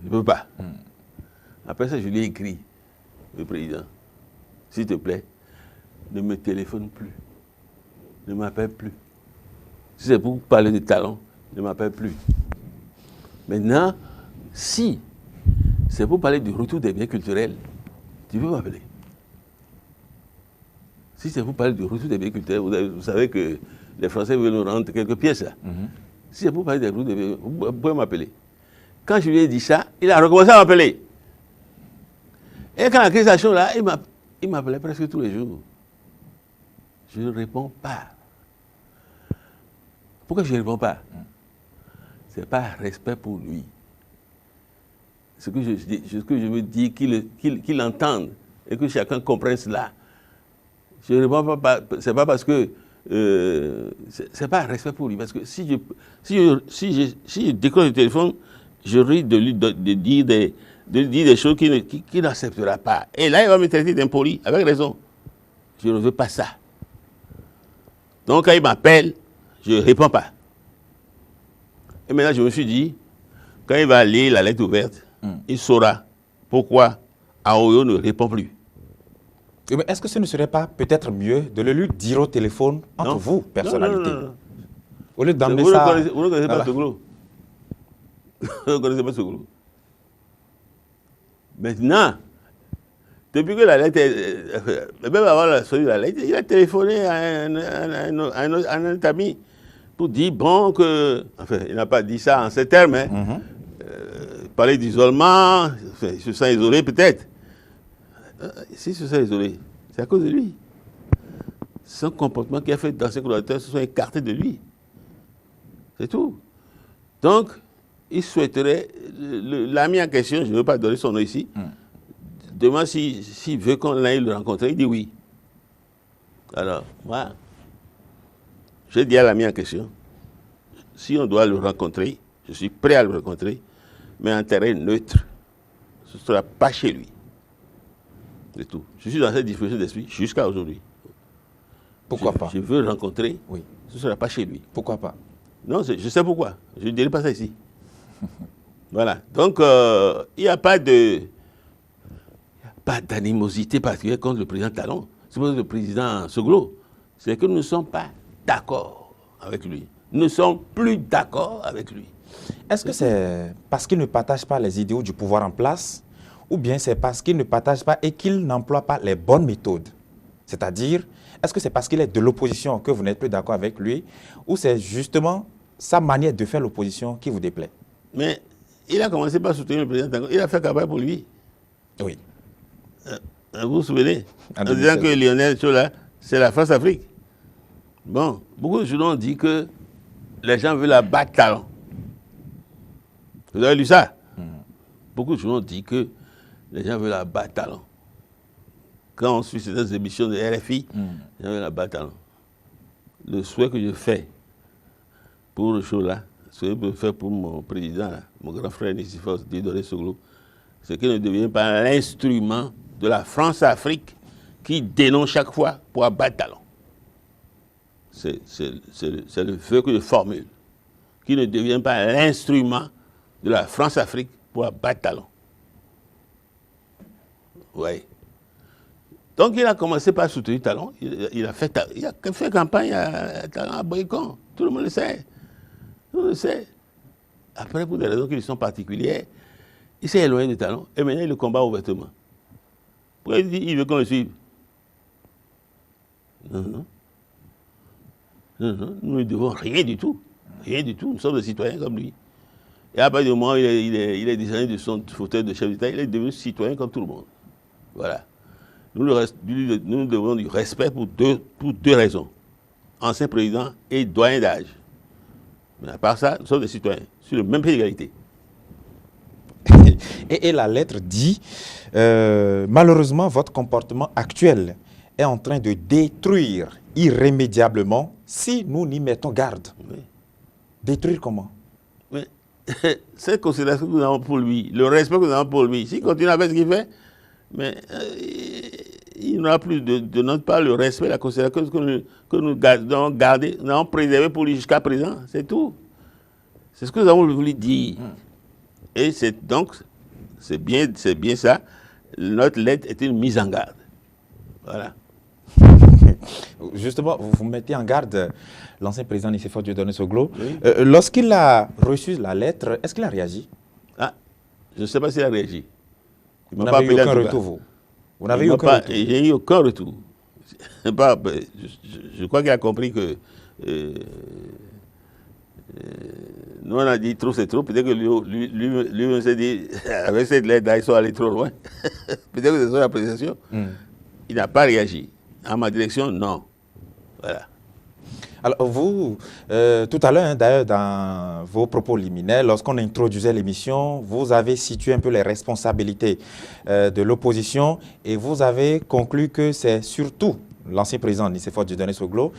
Je ne veux pas. Après ça, je lui ai écrit, le président, s'il te plaît, ne me téléphone plus. Ne m'appelle plus. Si c'est pour parler de Talon, ne m'appelle plus. Maintenant, si c'est pour parler du retour des biens culturels, tu peux m'appeler. Si c'est pour parler du retour des biens culturels, vous savez que les Français veulent nous rendre quelques pièces là. Si c'est pour parler des retours des biens, vous pouvez m'appeler. Quand je lui ai dit ça, il a recommencé à m'appeler. Et quand la crise a chaud là, il m'appelait presque tous les jours. Je ne réponds pas. Pourquoi je ne réponds pas? Ce n'est pas respect pour lui. Ce que je me dis, qu'il entende et que chacun comprenne cela. Je ne réponds pas, ce n'est pas parce que c'est pas un respect pour lui. Parce que si je décroche le téléphone, je risque de dire des choses qu'il n'acceptera pas. Et là, il va me traiter d'impoli, avec raison. Je ne veux pas ça. Donc, quand il m'appelle, je ne réponds pas. Et maintenant, je me suis dit, quand il va lire la lettre ouverte, il saura pourquoi Aoyo ne répond plus. Mais est-ce que ce ne serait pas peut-être mieux de le lui dire au téléphone entre vous, personnalité? Non. Au lieu d'emmener ça... Vous ne connaissez pas Soglo. Vous ne connaissez pas Soglo. Maintenant, depuis que la lettre, même avant la sortie de la lettre, il a téléphoné à un ami pour dire, bon, que... Enfin, il n'a pas dit ça en ces termes, hein. Parler d'isolement, enfin, il se sent isolé peut-être. S'il se sent isolé, c'est à cause de lui. Son comportement qui a fait dans ses collaborateurs se sont écartés de lui. C'est tout. Donc, il souhaiterait, l'ami en question, je ne veux pas donner son nom ici, demande s'il veut qu'on aille le rencontrer, il dit oui. Alors, moi, j'ai dit à l'ami en question, si on doit le rencontrer, je suis prêt à le rencontrer, mais en terrain neutre. Ce ne sera pas chez lui. C'est tout. Je suis dans cette disposition d'esprit jusqu'à aujourd'hui. Pourquoi pas? Je veux le rencontrer, oui. Ce ne sera pas chez lui. Pourquoi pas? Non, je sais pourquoi. Je ne dirai pas ça ici. Voilà. Donc, il n'y a pas d'animosité particulière contre le président Talon. C'est pas le président Soglo. C'est que nous ne sommes pas d'accord avec lui. Nous ne sommes plus d'accord avec lui. Est-ce que c'est parce qu'il ne partage pas les idéaux du pouvoir en place, ou bien c'est parce qu'il ne partage pas et qu'il n'emploie pas les bonnes méthodes? C'est-à-dire, est-ce que c'est parce qu'il est de l'opposition que vous n'êtes plus d'accord avec lui, ou c'est justement sa manière de faire l'opposition qui vous déplaît? Mais il a commencé par soutenir le président Talon. Il a fait campagne pour lui. Oui. Vous vous souvenez? En disant que Lionel Chola, c'est la France-Afrique. Bon, beaucoup de journaux ont dit que les gens veulent abattre Talon. Vous avez lu ça? Beaucoup de journaux ont dit que les gens veulent abattre Talon. Quand on suit ces émissions de RFI, les gens veulent abattre Talon. Le souhait que je fais pour le show là, ce que je peux faire pour mon président, là, mon grand frère Nicéphore Dieudonné Soglo, c'est qu'il ne devienne pas l'instrument de la France-Afrique qui dénonce chaque fois pour abattre talon. C'est le vœu que je formule. Qu'il ne devienne pas l'instrument de la France-Afrique pour abattre talon. Oui. Donc il a commencé par soutenir Talon. Il a fait campagne à Talon à Boycon. Tout le monde le sait. Tout le monde le sait. Après, pour des raisons qui lui sont particulières, il s'est éloigné de Talon et maintenant il le combat ouvertement. Pourquoi il dit il veut qu'on le suive? Non. Nous ne devons rien du tout. Rien du tout. Nous sommes des citoyens comme lui. Et à partir du moment où il est descendu de son fauteuil de chef d'État, il est devenu citoyen comme tout le monde. Voilà. Nous devons du respect pour deux raisons. Ancien président et doyen d'âge. Mais à part ça, nous sommes des citoyens, sur le même pied d'égalité. Et la lettre dit, malheureusement, votre comportement actuel est en train de détruire irrémédiablement si nous n'y mettons garde. Oui. Détruire comment? Mais cette considération que nous avons pour lui, le respect que nous avons pour lui, s'il continue à faire ce qu'il fait, mais il n'aura plus de notre part le respect, la considération que nous avons gardé, nous avons préservé pour lui jusqu'à présent. C'est tout. C'est ce que nous avons voulu dire. Et donc, c'est bien ça. Notre lettre est une mise en garde. Voilà. Justement, vous mettez en garde l'ancien président Nicéphore Dieudonné Soglo. Oui. Lorsqu'il a reçu la lettre, est-ce qu'il a réagi? Ah, je ne sais pas s'il a réagi. Vous n'avez eu aucun retour, vous? Vous n'avez eu aucun retour? J'ai eu aucun retour. Je crois qu'il a compris que nous, on a dit trop, c'est trop. Peut-être que lui s'est dit, avec cette lettre, ils sont allés trop loin. Peut-être que c'est son appréciation. Il n'a pas réagi. À ma direction, non. Voilà. Alors, vous, tout à l'heure, d'ailleurs, dans vos propos liminaires, lorsqu'on introduisait l'émission, vous avez situé un peu les responsabilités de l'opposition et vous avez conclu que c'est surtout l'ancien président Nicéphore Dieudonné Soglo,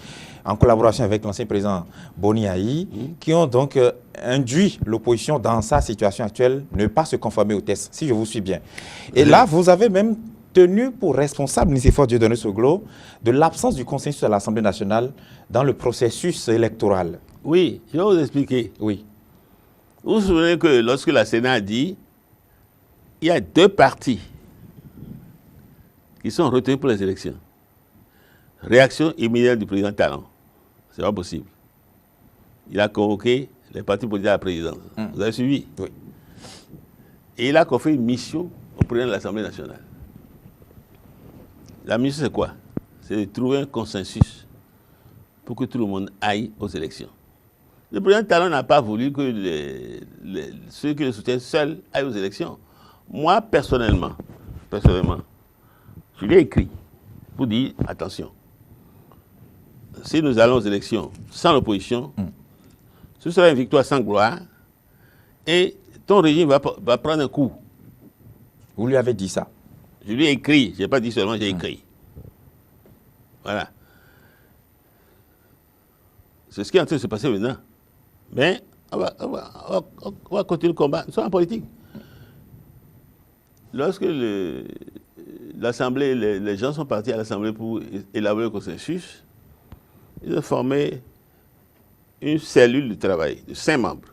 en collaboration avec l'ancien président Boni Ahi, qui ont donc induit l'opposition dans sa situation actuelle, ne pas se conformer au test, si je vous suis bien. Et là, vous avez même tenu pour responsable Nicéphore Dieudonné Soglo de l'absence du consensus à l'Assemblée nationale dans le processus électoral. Oui, je vais vous expliquer. Oui. Vous vous souvenez que lorsque la Sénat a dit, il y a deux partis qui sont retenus pour les élections. Réaction immédiate du président Talon. C'est pas possible. Il a convoqué les partis politiques à la présidence. Vous avez suivi? Oui. Et il a confié une mission au président de l'Assemblée nationale. La mission, c'est quoi? C'est de trouver un consensus pour que tout le monde aille aux élections. Le président Talon n'a pas voulu que ceux qui le soutiennent seuls aillent aux élections. Moi, personnellement, je lui ai écrit pour dire, attention, si nous allons aux élections sans l'opposition, ce sera une victoire sans gloire et ton régime va prendre un coup. Vous lui avez dit ça? Je lui ai écrit, je n'ai pas dit seulement, j'ai écrit. Voilà. C'est ce qui est en train de se passer maintenant. Mais on va continuer le combat. Nous sommes en politique. Lorsque l'Assemblée, les gens sont partis à l'Assemblée pour élaborer le consensus, ils ont formé une cellule de travail de 5 membres,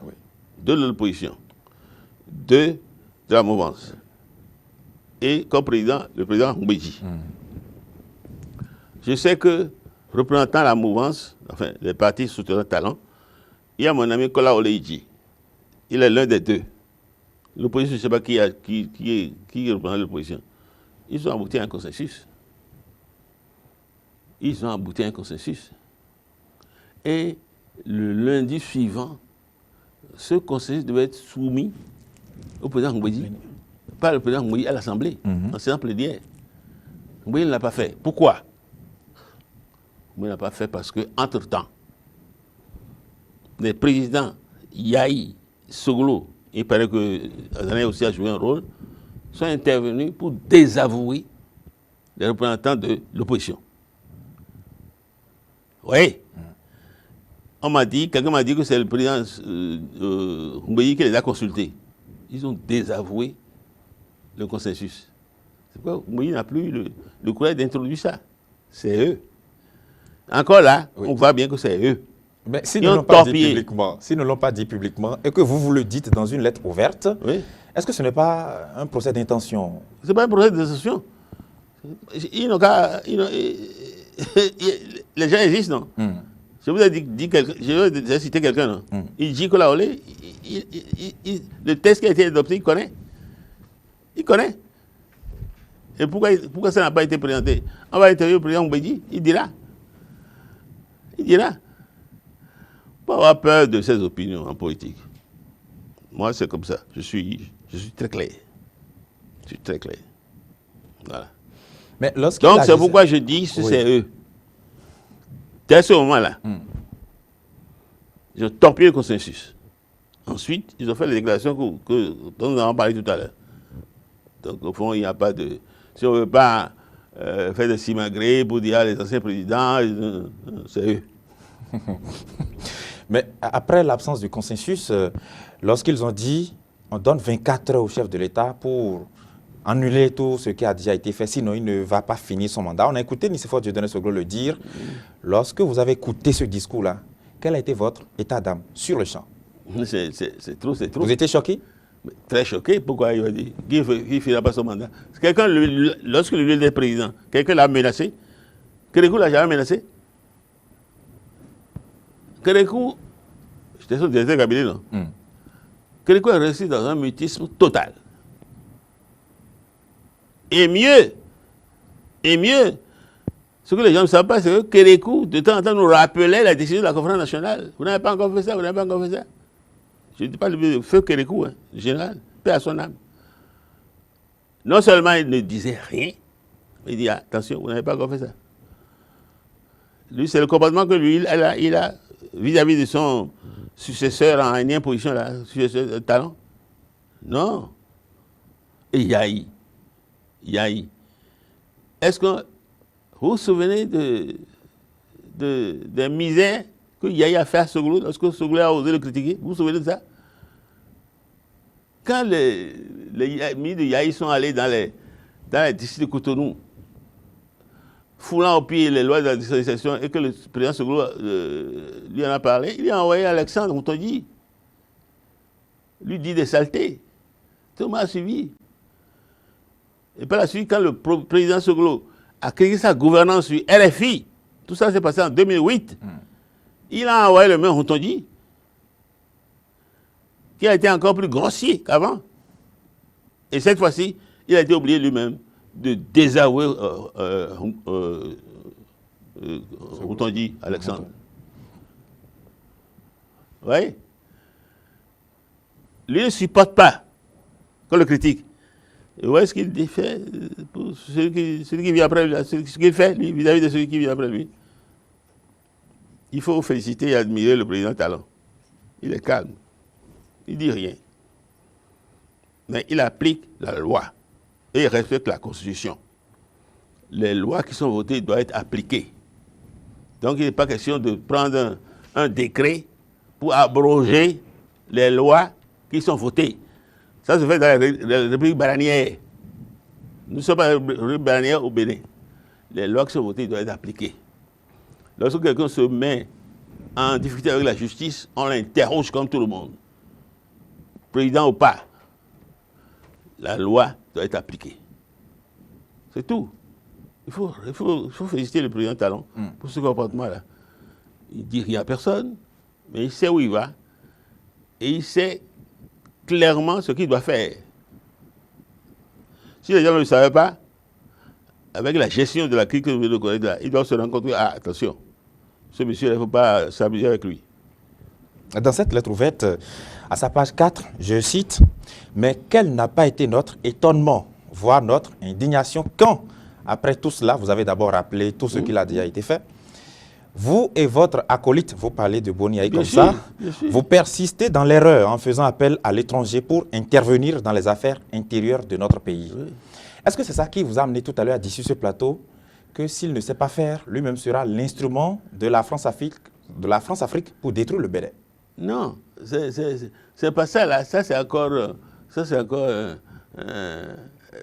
2 de l'opposition, 2 de la mouvance. Et comme président, le président Mbéji. Je sais que, représentant la mouvance, enfin, les partis soutenant Talon, il y a mon ami Kola Oleidji. Il est l'un des deux. L'opposition, je ne sais pas qui représente l'opposition. Ils ont abouti à un consensus. Et le lundi suivant, ce consensus devait être soumis au président Mbéji. Pas le président Mbéji à l'Assemblée, en séance plénière. Mbéji ne l'a pas fait. Pourquoi? Mbéji ne l'a pas fait parce qu'entre-temps, les présidents Yahi, Soglo, il paraît que Azanay aussi a joué un rôle, sont intervenus pour désavouer les représentants de l'opposition. Oui. quelqu'un m'a dit que c'est le président Mbéi qui les a consultés. Ils ont désavoué le consensus. C'est pourquoi Mbéi n'a plus le courage d'introduire ça. C'est eux. Encore là, on voit bien que c'est eux. Mais s'ils ne l'ont pas dit publiquement, et que vous le dites dans une lettre ouverte, oui. Est-ce que ce n'est pas un procès d'intention? Ce n'est pas un procès d'intention. Ils n'ont qu'à... Les gens existent, non? Je vous ai je vais citer quelqu'un, non? Il dit que là, le texte qui a été adopté, il connaît. Il connaît. Et pourquoi ça n'a pas été présenté? On va interviewer le président Mbédi, il dira. Il dira. Pas avoir peur de ses opinions en politique. Moi, c'est comme ça. Je suis très clair. Je suis très clair. Voilà. Mais donc, c'est pourquoi je dis que c'est eux. Dès ce moment-là, ils ont torpillé le consensus. Ensuite, ils ont fait les déclarations dont nous avons parlé tout à l'heure. Donc, au fond, il n'y a pas de... Si on ne veut pas faire de simagrées pour dire les anciens présidents, c'est eux. Mais après l'absence du consensus, lorsqu'ils ont dit on donne 24 heures au chef de l'État pour annuler tout ce qui a déjà été fait, sinon il ne va pas finir son mandat. On a écouté Nicéphore Dieudonné Soglo le dire. Lorsque vous avez écouté ce discours-là, quel a été votre état d'âme sur le champ? C'est trop. Vous étiez choqué? Très choqué. Pourquoi il va dire qu'il ne finira pas son mandat? Lorsque lui était président, quelqu'un l'a menacé. Kérékou l'a jamais menacé. Kérékou, j'étais son directeur de cabinet, non? Kérékou est resté dans un mutisme total. Et mieux, ce que les gens ne savent pas, c'est que Kérékou, de temps en temps, nous rappelait la décision de la conférence nationale. Vous n'avez pas encore fait ça, vous n'avez pas encore fait ça. Je ne dis pas le feu Kérékou, hein, général, paix à son âme. Non seulement il ne disait rien, mais il dit attention, vous n'avez pas encore fait ça. Lui, c'est le comportement que lui, il a vis-à-vis de son successeur en énième position, là, successeur de talent. Non. Et Yahi. Est-ce que vous vous souvenez des misères que Yahi a fait à Soglo, lorsque Soglo a osé le critiquer? Vous vous souvenez de ça? Quand les ministres de Yahi sont allés dans les districts de Cotonou, foulant au pied les lois de la distanciation, et que le président Soglo lui en a parlé, il a envoyé Alexandre Moutondi, lui dit des saletés. Tout le monde a suivi. Et par la suite, quand le président Soglo a créé sa gouvernance sur RFI, tout ça s'est passé en 2008, il a envoyé le même Moutondi, qui a été encore plus grossier qu'avant. Et cette fois-ci, il a été obligé lui-même de désavouer Moutondi, Alexandre. Vous voyez? Lui ne supporte pas qu'on le critique. Et vous voyez ce qu'il fait pour celui qui vient après lui, ce qu'il fait lui, vis-à-vis de celui qui vient après lui. Il faut féliciter et admirer le président Talon. Il est calme. Il ne dit rien. Mais il applique la loi. Et il respecte la Constitution. Les lois qui sont votées doivent être appliquées. Donc il n'est pas question de prendre un décret pour abroger les lois qui sont votées. Ça se fait dans la République bananière. Nous sommes à la République bananière au Bénin. Les lois qui sont votées doivent être appliquées. Lorsque quelqu'un se met en difficulté avec la justice, on l'interroge comme tout le monde. Président ou pas, la loi doit être appliquée. C'est tout. Il faut féliciter le président Talon pour ce comportement-là. Il ne dit rien à personne, mais il sait où il va. Et il sait clairement ce qu'il doit faire. Si les gens ne le savaient pas, avec la gestion de la crise que vous venez de connaître là, ils doivent se rendre compte que, attention, ce monsieur, il ne faut pas s'amuser avec lui. Dans cette lettre ouverte, à sa page 4, je cite, « Mais quel n'a pas été notre étonnement, voire notre indignation, quand, après tout cela, vous avez d'abord rappelé tout ce qui a déjà été fait, vous et votre acolyte, vous parlez de Boni Yahi comme ça, vous persistez dans l'erreur en faisant appel à l'étranger pour intervenir dans les affaires intérieures de notre pays. Oui. Est-ce que c'est ça qui vous a amené tout à l'heure à dire sur ce plateau que s'il ne sait pas faire, lui-même sera l'instrument de la France-Afrique de la France-Afrique pour détruire le Bénin. Non, c'est pas ça là. Ça c'est encore,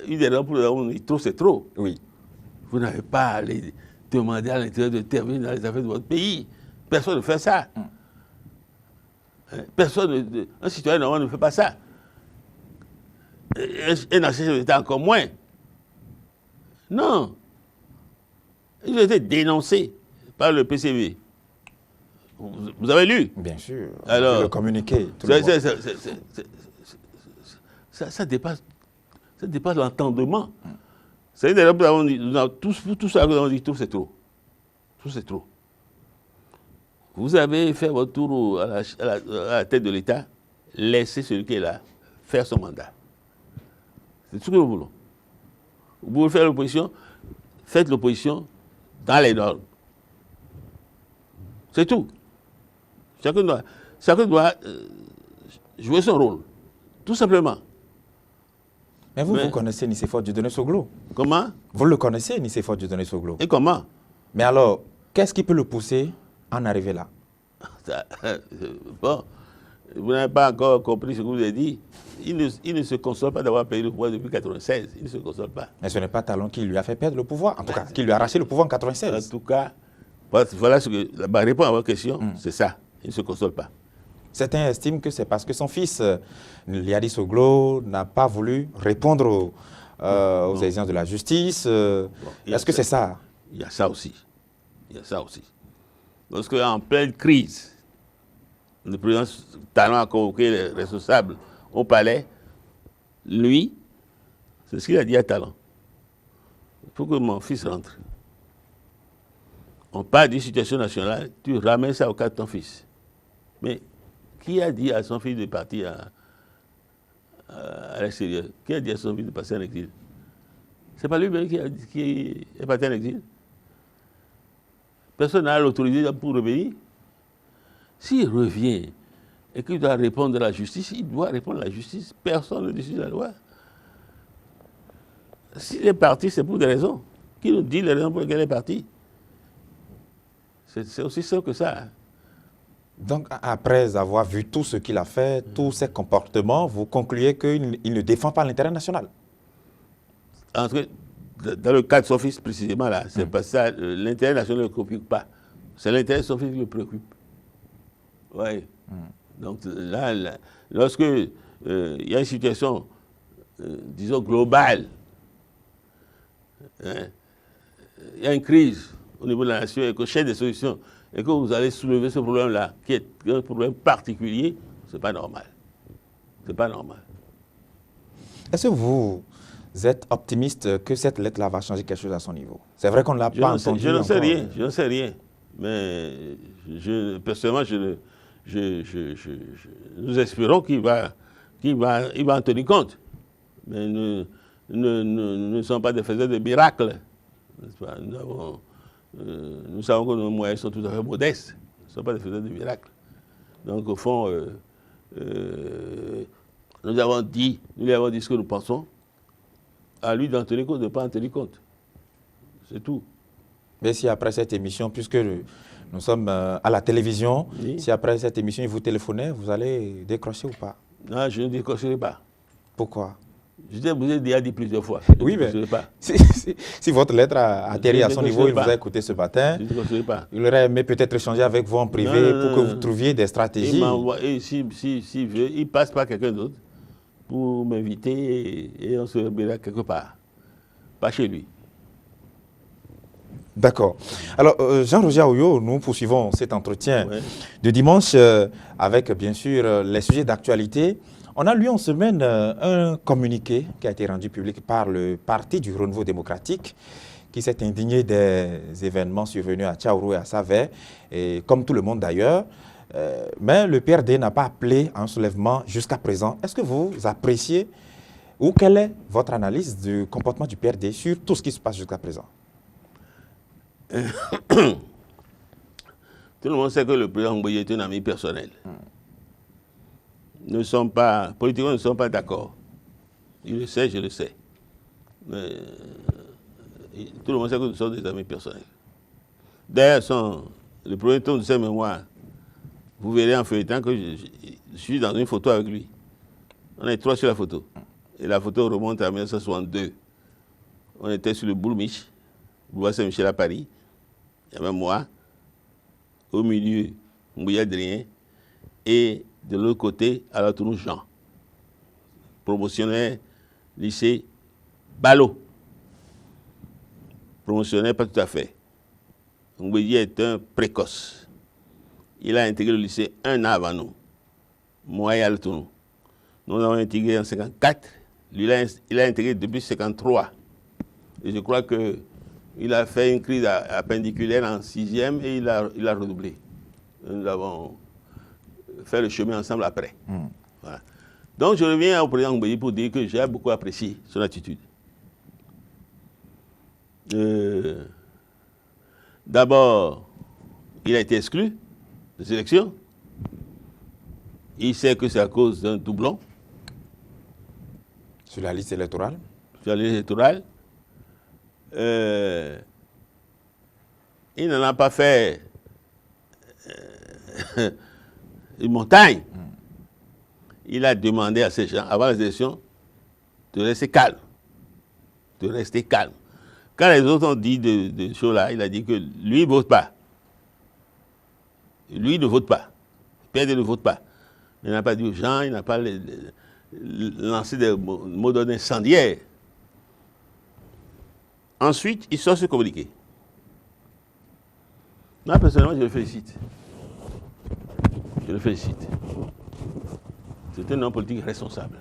une erreur pour on dit trop c'est trop. Oui. Vous n'avez pas à aller demander à l'intérieur de intervenir dans les affaires de votre pays. Personne ne fait ça. Un citoyen normal ne fait pas ça. Un ancien chef d'État encore moins. Non. Ils ont été dénoncés par le PCV. Vous avez lu? Bien sûr. Alors, le communiqué. Ça dépasse l'entendement. C'est-à-dire que tout ça, on dit tout c'est trop. Tout c'est trop. Vous avez fait votre tour à la tête de l'État, laissez celui qui est là faire son mandat. C'est tout ce que nous voulons. Vous pouvez faire l'opposition, faites l'opposition dans les normes. C'est tout. Chacun doit jouer son rôle, tout simplement. Mais vous connaissez Nicéphore Dieudonné Soglo. Comment? Vous le connaissez, Nicéphore Dieudonné Soglo. Et comment? Mais alors, qu'est-ce qui peut le pousser à en arriver là? Bon, vous n'avez pas encore compris ce que vous avez dit. Il ne se console pas d'avoir payé le pouvoir depuis 1996. Il ne se console pas. Mais ce n'est pas Talon qui lui a fait perdre le pouvoir. En tout cas, qui lui a arraché le pouvoir en 1996. En tout cas, voilà ce que la réponse à votre question, c'est ça. Il ne se console pas. Certains estiment que c'est parce que son fils, Liadi Soglo, n'a pas voulu répondre aux exigences de la justice. Est-ce que c'est ça? Il y a ça aussi. Il y a ça aussi. Parce qu'en pleine crise, le président Talon a convoqué les responsables au palais. Lui, c'est ce qu'il a dit à Talon. Il faut que mon fils rentre. On parle d'une situation nationale, tu ramènes ça au cas de ton fils. Mais qui a dit à son fils de partir à l'extérieur? Qui a dit à son fils de passer en exil? C'est pas lui-même qui est parti en exil. Personne n'a l'autorisation pour revenir. S'il revient et qu'il doit répondre à la justice, il doit répondre à la justice. Personne ne décide de la loi. S'il est parti, c'est pour des raisons. Qui nous dit les raisons pour lesquelles il est parti? C'est aussi simple que ça. Donc, après avoir vu tout ce qu'il a fait, tous ses comportements, vous concluez qu'il ne défend pas l'intérêt national? Dans le cas de son fils, précisément, là, c'est pas ça. L'intérêt national ne le préoccupe pas. C'est l'intérêt de son fils qui le préoccupe. Oui. Donc, là lorsque il y a une situation, disons, globale, hein, il y a une crise au niveau de la nation et que cherche des solutions, et que vous allez soulever ce problème-là, qui est un problème particulier, c'est pas normal. C'est pas normal. Est-ce que vous êtes optimiste que cette lettre-là va changer quelque chose à son niveau? C'est vrai qu'on ne l'a pas entendu. Je n'en sais rien, je n'en sais rien. Mais personnellement, nous espérons qu'il va en tenir compte. Mais nous ne sommes pas des faiseurs de miracles. Nous savons que nos moyens sont tout à fait modestes. Nous ne sommes pas des faiseurs de miracles. Donc, au fond, nous lui avons dit ce que nous pensons. À lui d'en tenir compte, de ne pas en tenir compte. C'est tout. Mais si après cette émission, puisque nous sommes à la télévision, oui, si après cette émission, il vous téléphonait, vous allez décrocher ou pas? Non, je ne décrocherai pas. Pourquoi? Je vous ai déjà dit plusieurs fois. Oui, mais si votre lettre a atterri à son niveau, il vous a écouté ce matin, je ne décrocherai pas. Il aurait aimé peut-être échanger avec vous en privé pour que vous trouviez des stratégies. S'il veut, il passe par quelqu'un d'autre pour m'inviter et on se verra quelque part. Pas chez lui. D'accord. Alors, Jean-Roger Aoyo, nous poursuivons cet entretien de dimanche avec, bien sûr, les sujets d'actualité. On a lu en semaine un communiqué qui a été rendu public par le Parti du Renouveau démocratique qui s'est indigné des événements survenus à Tchaourou et à Savè, et comme tout le monde d'ailleurs. Mais le PRD n'a pas appelé à un soulèvement jusqu'à présent. Est-ce que vous appréciez ou quelle est votre analyse du comportement du PRD sur tout ce qui se passe jusqu'à présent? Tout le monde sait que le président Mboye est un ami personnel. Nous ne sommes pas, politiquement, nous ne sommes pas d'accord. Il le sait, je le sais. Mais tout le monde sait que nous sommes des amis personnels. D'ailleurs, le premier tome de ses mémoires, vous verrez en feuilletant que je suis dans une photo avec lui. On est 3 sur la photo. Et la photo remonte à 1962. On était sur le Boulmiche, boulevard Saint-Michel à Paris. Il y avait moi, au milieu, Mouya Drien, et de l'autre côté, à la tournure Jean, promotionnaire lycée Ballot. Promotionnaire pas tout à fait. Mouya est un précoce. Il a intégré le lycée 1 an avant nous. Moi et Altonou. Nous avons intégré en 1954. Lui, il a intégré depuis 1953. Et je crois qu'il a fait une crise appendiculaire en 6e et il a redoublé. Nous avons fait le chemin ensemble après. Voilà. Donc je reviens au président Ngbeyi pour dire que j'ai beaucoup apprécié son attitude. D'abord, il a été exclu des élections. Il sait que c'est à cause d'un doublon. Sur la liste électorale? Sur la liste électorale. Il n'en a pas fait une montagne. Il a demandé à ces gens, avant les élections, de rester calme. De rester calme. Quand les autres ont dit de choses-là, il a dit que lui ne vote pas. Lui ne vote pas. Pierre ne vote pas. Il n'a pas dit aux gens, il n'a pas lancé des mots incendiaires. Ensuite, il sort se communiquer. Moi, personnellement, je le félicite. Je le félicite. C'est un homme politique responsable.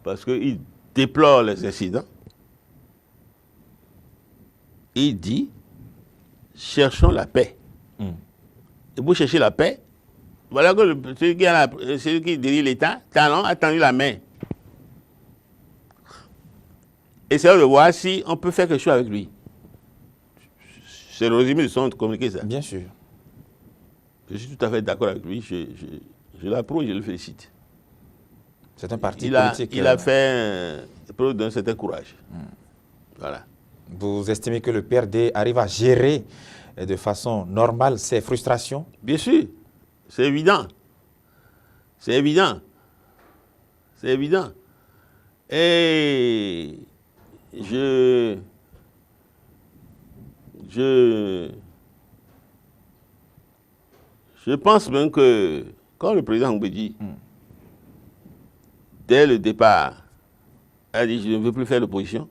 Parce qu'il déplore les incidents. Il dit, cherchons la paix. Et pour chercher la paix, voilà que celui qui dirige l'État, Talon, a tendu la main. Essayons de voir si on peut faire quelque chose avec lui. C'est le résumé de son communiqué, ça. Bien sûr. Je suis tout à fait d'accord avec lui. Je l'approuve et je le félicite. C'est un parti politique. Il a fait preuve d'un certain courage. Voilà. Vous estimez que le PRD arrive à gérer de façon normale ses frustrations? Bien sûr. C'est évident. C'est évident. C'est évident. Et je pense même que, quand le président Ngbeyi, dès le départ, a dit « je ne veux plus faire l'opposition »,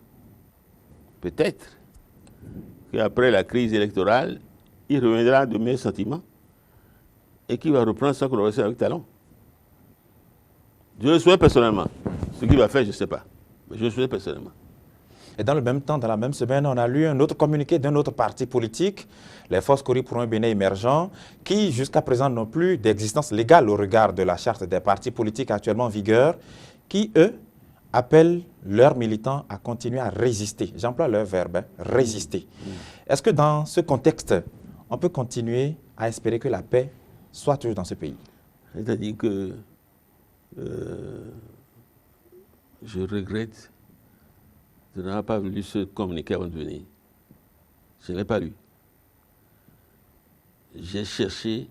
peut-être qu'après la crise électorale, il reviendra de meilleurs sentiments et qu'il va reprendre sa collaboration avec Talon. Je le souhaite personnellement. Ce qu'il va faire, je ne sais pas. Mais je le souhaite personnellement. Et dans le même temps, dans la même semaine, on a lu un autre communiqué d'un autre parti politique, les Forces Cori pour un Bénin émergent, qui jusqu'à présent n'ont plus d'existence légale au regard de la charte des partis politiques actuellement en vigueur, qui, eux, appellent leurs militants à continuer à résister. J'emploie leur verbe, résister. Est-ce que dans ce contexte, on peut continuer à espérer que la paix soit toujours dans ce pays? C'est-à-dire que je regrette de n'avoir pas lu ce communiqué avant de venir. Je ne l'ai pas lu. J'ai cherché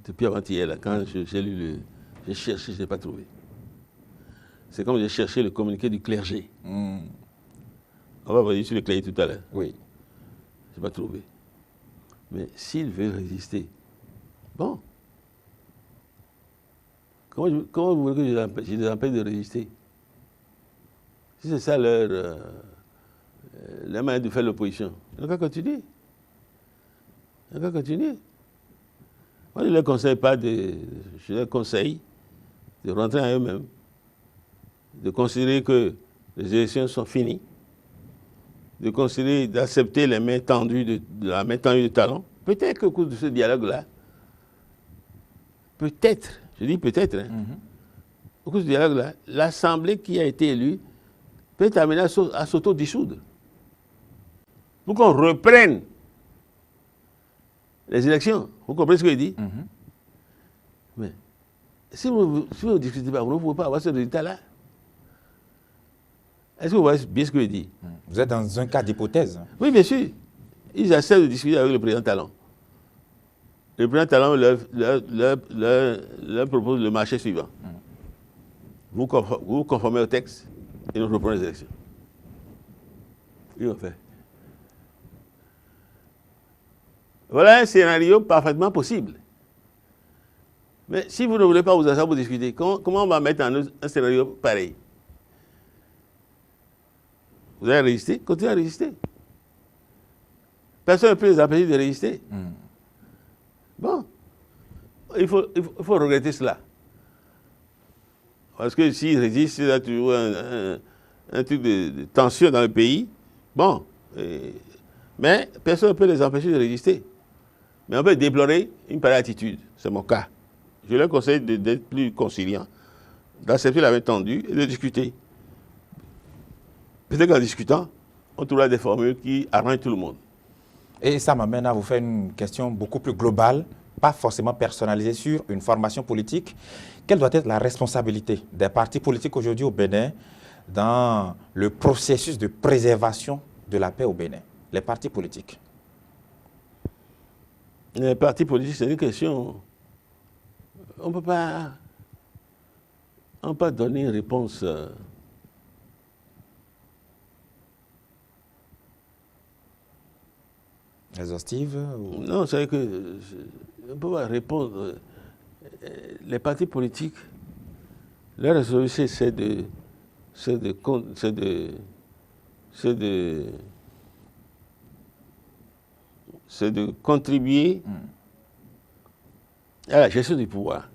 depuis avant-hier, quand j'ai lu j'ai cherché, je n'ai pas trouvé. C'est comme j'ai cherché le communiqué du clergé. On va revenir sur le clergé tout à l'heure. Oui. Je n'ai pas trouvé. Mais s'ils veulent résister, bon. Comment vous voulez que je les empêche de résister? Si c'est ça leur manière de faire l'opposition, ils n'ont qu'à continuer. Ils n'ont qu'à continuer. Moi, je ne leur conseille pas je leur conseille de rentrer en eux-mêmes, de considérer que les élections sont finies, de considérer, d'accepter les mains tendues la main tendue de Talon. Peut-être qu'au cours de ce dialogue-là, peut-être, je dis peut-être, au cours de ce dialogue-là, l'Assemblée qui a été élue peut être amenée à s'auto-dissoudre. Pour qu'on reprenne les élections. Vous comprenez ce que je dis? Mais si vous ne discutez pas, vous ne pouvez pas avoir ce résultat-là. Est-ce que vous voyez bien ce que je dis? Vous êtes dans un cas d'hypothèse. Oui, bien sûr. ils essaient de discuter avec le président Talon. Le président Talon leur propose le marché suivant. Vous vous conformez au texte et nous reprenons les élections. Ils ont fait. Voilà un scénario parfaitement possible. Mais si vous ne voulez pas vous asseoir pour discuter, comment on va mettre en œuvre un scénario pareil? Vous allez résister? Continuez à résister. Personne ne peut les empêcher de résister. Bon, il faut regretter cela. Parce que s'ils résistent, il y a toujours un truc de tension dans le pays. Bon, mais personne ne peut les empêcher de résister. Mais on peut déplorer une pareille attitude. C'est mon cas. Je leur conseille d'être plus conciliant, d'accepter la main tendue et de discuter. Peut-être qu'en discutant, on trouvera des formules qui arrangent tout le monde. Et ça m'amène à vous faire une question beaucoup plus globale, pas forcément personnalisée sur une formation politique. Quelle doit être la responsabilité des partis politiques aujourd'hui au Bénin dans le processus de préservation de la paix au Bénin? Les partis politiques. Les partis politiques, c'est une question. On ne peut pas donner une réponse. Exhaustive ou... Non, c'est que on ne peut pas répondre. Les partis politiques, leur résolution, c'est de contribuer à la gestion du pouvoir.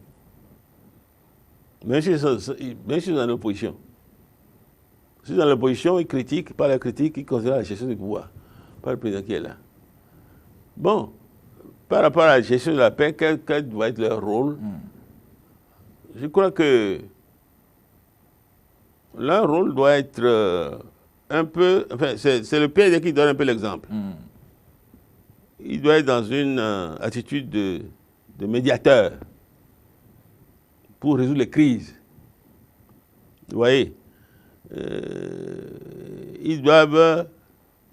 Même si ils sont dans l'opposition. Si dans l'opposition, ils critiquent, par la critique, ils considèrent la gestion du pouvoir, pas le président qui est là. Bon, par rapport à la gestion de la paix, quel doit être leur rôle? Je crois que leur rôle doit être un peu... Enfin, c'est le PND qui donne un peu l'exemple. Il doit être dans une attitude de médiateur pour résoudre les crises. Vous voyez, ils doivent,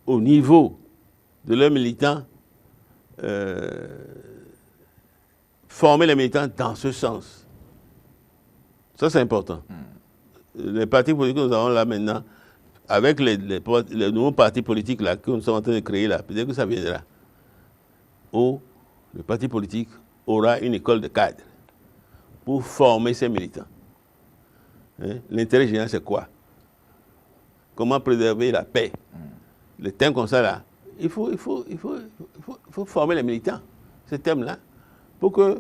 au niveau de leurs militants, former les militants dans ce sens. Ça, c'est important. Les partis politiques que nous avons là maintenant, avec les nouveaux partis politiques là, que nous sommes en train de créer là, peut-être que ça viendra, où le parti politique aura une école de cadres pour former ses militants. Hein? L'intérêt général, c'est quoi? Comment préserver la paix? Les thèmes comme ça là, il faut former les militants, ces thèmes-là, pour qu'en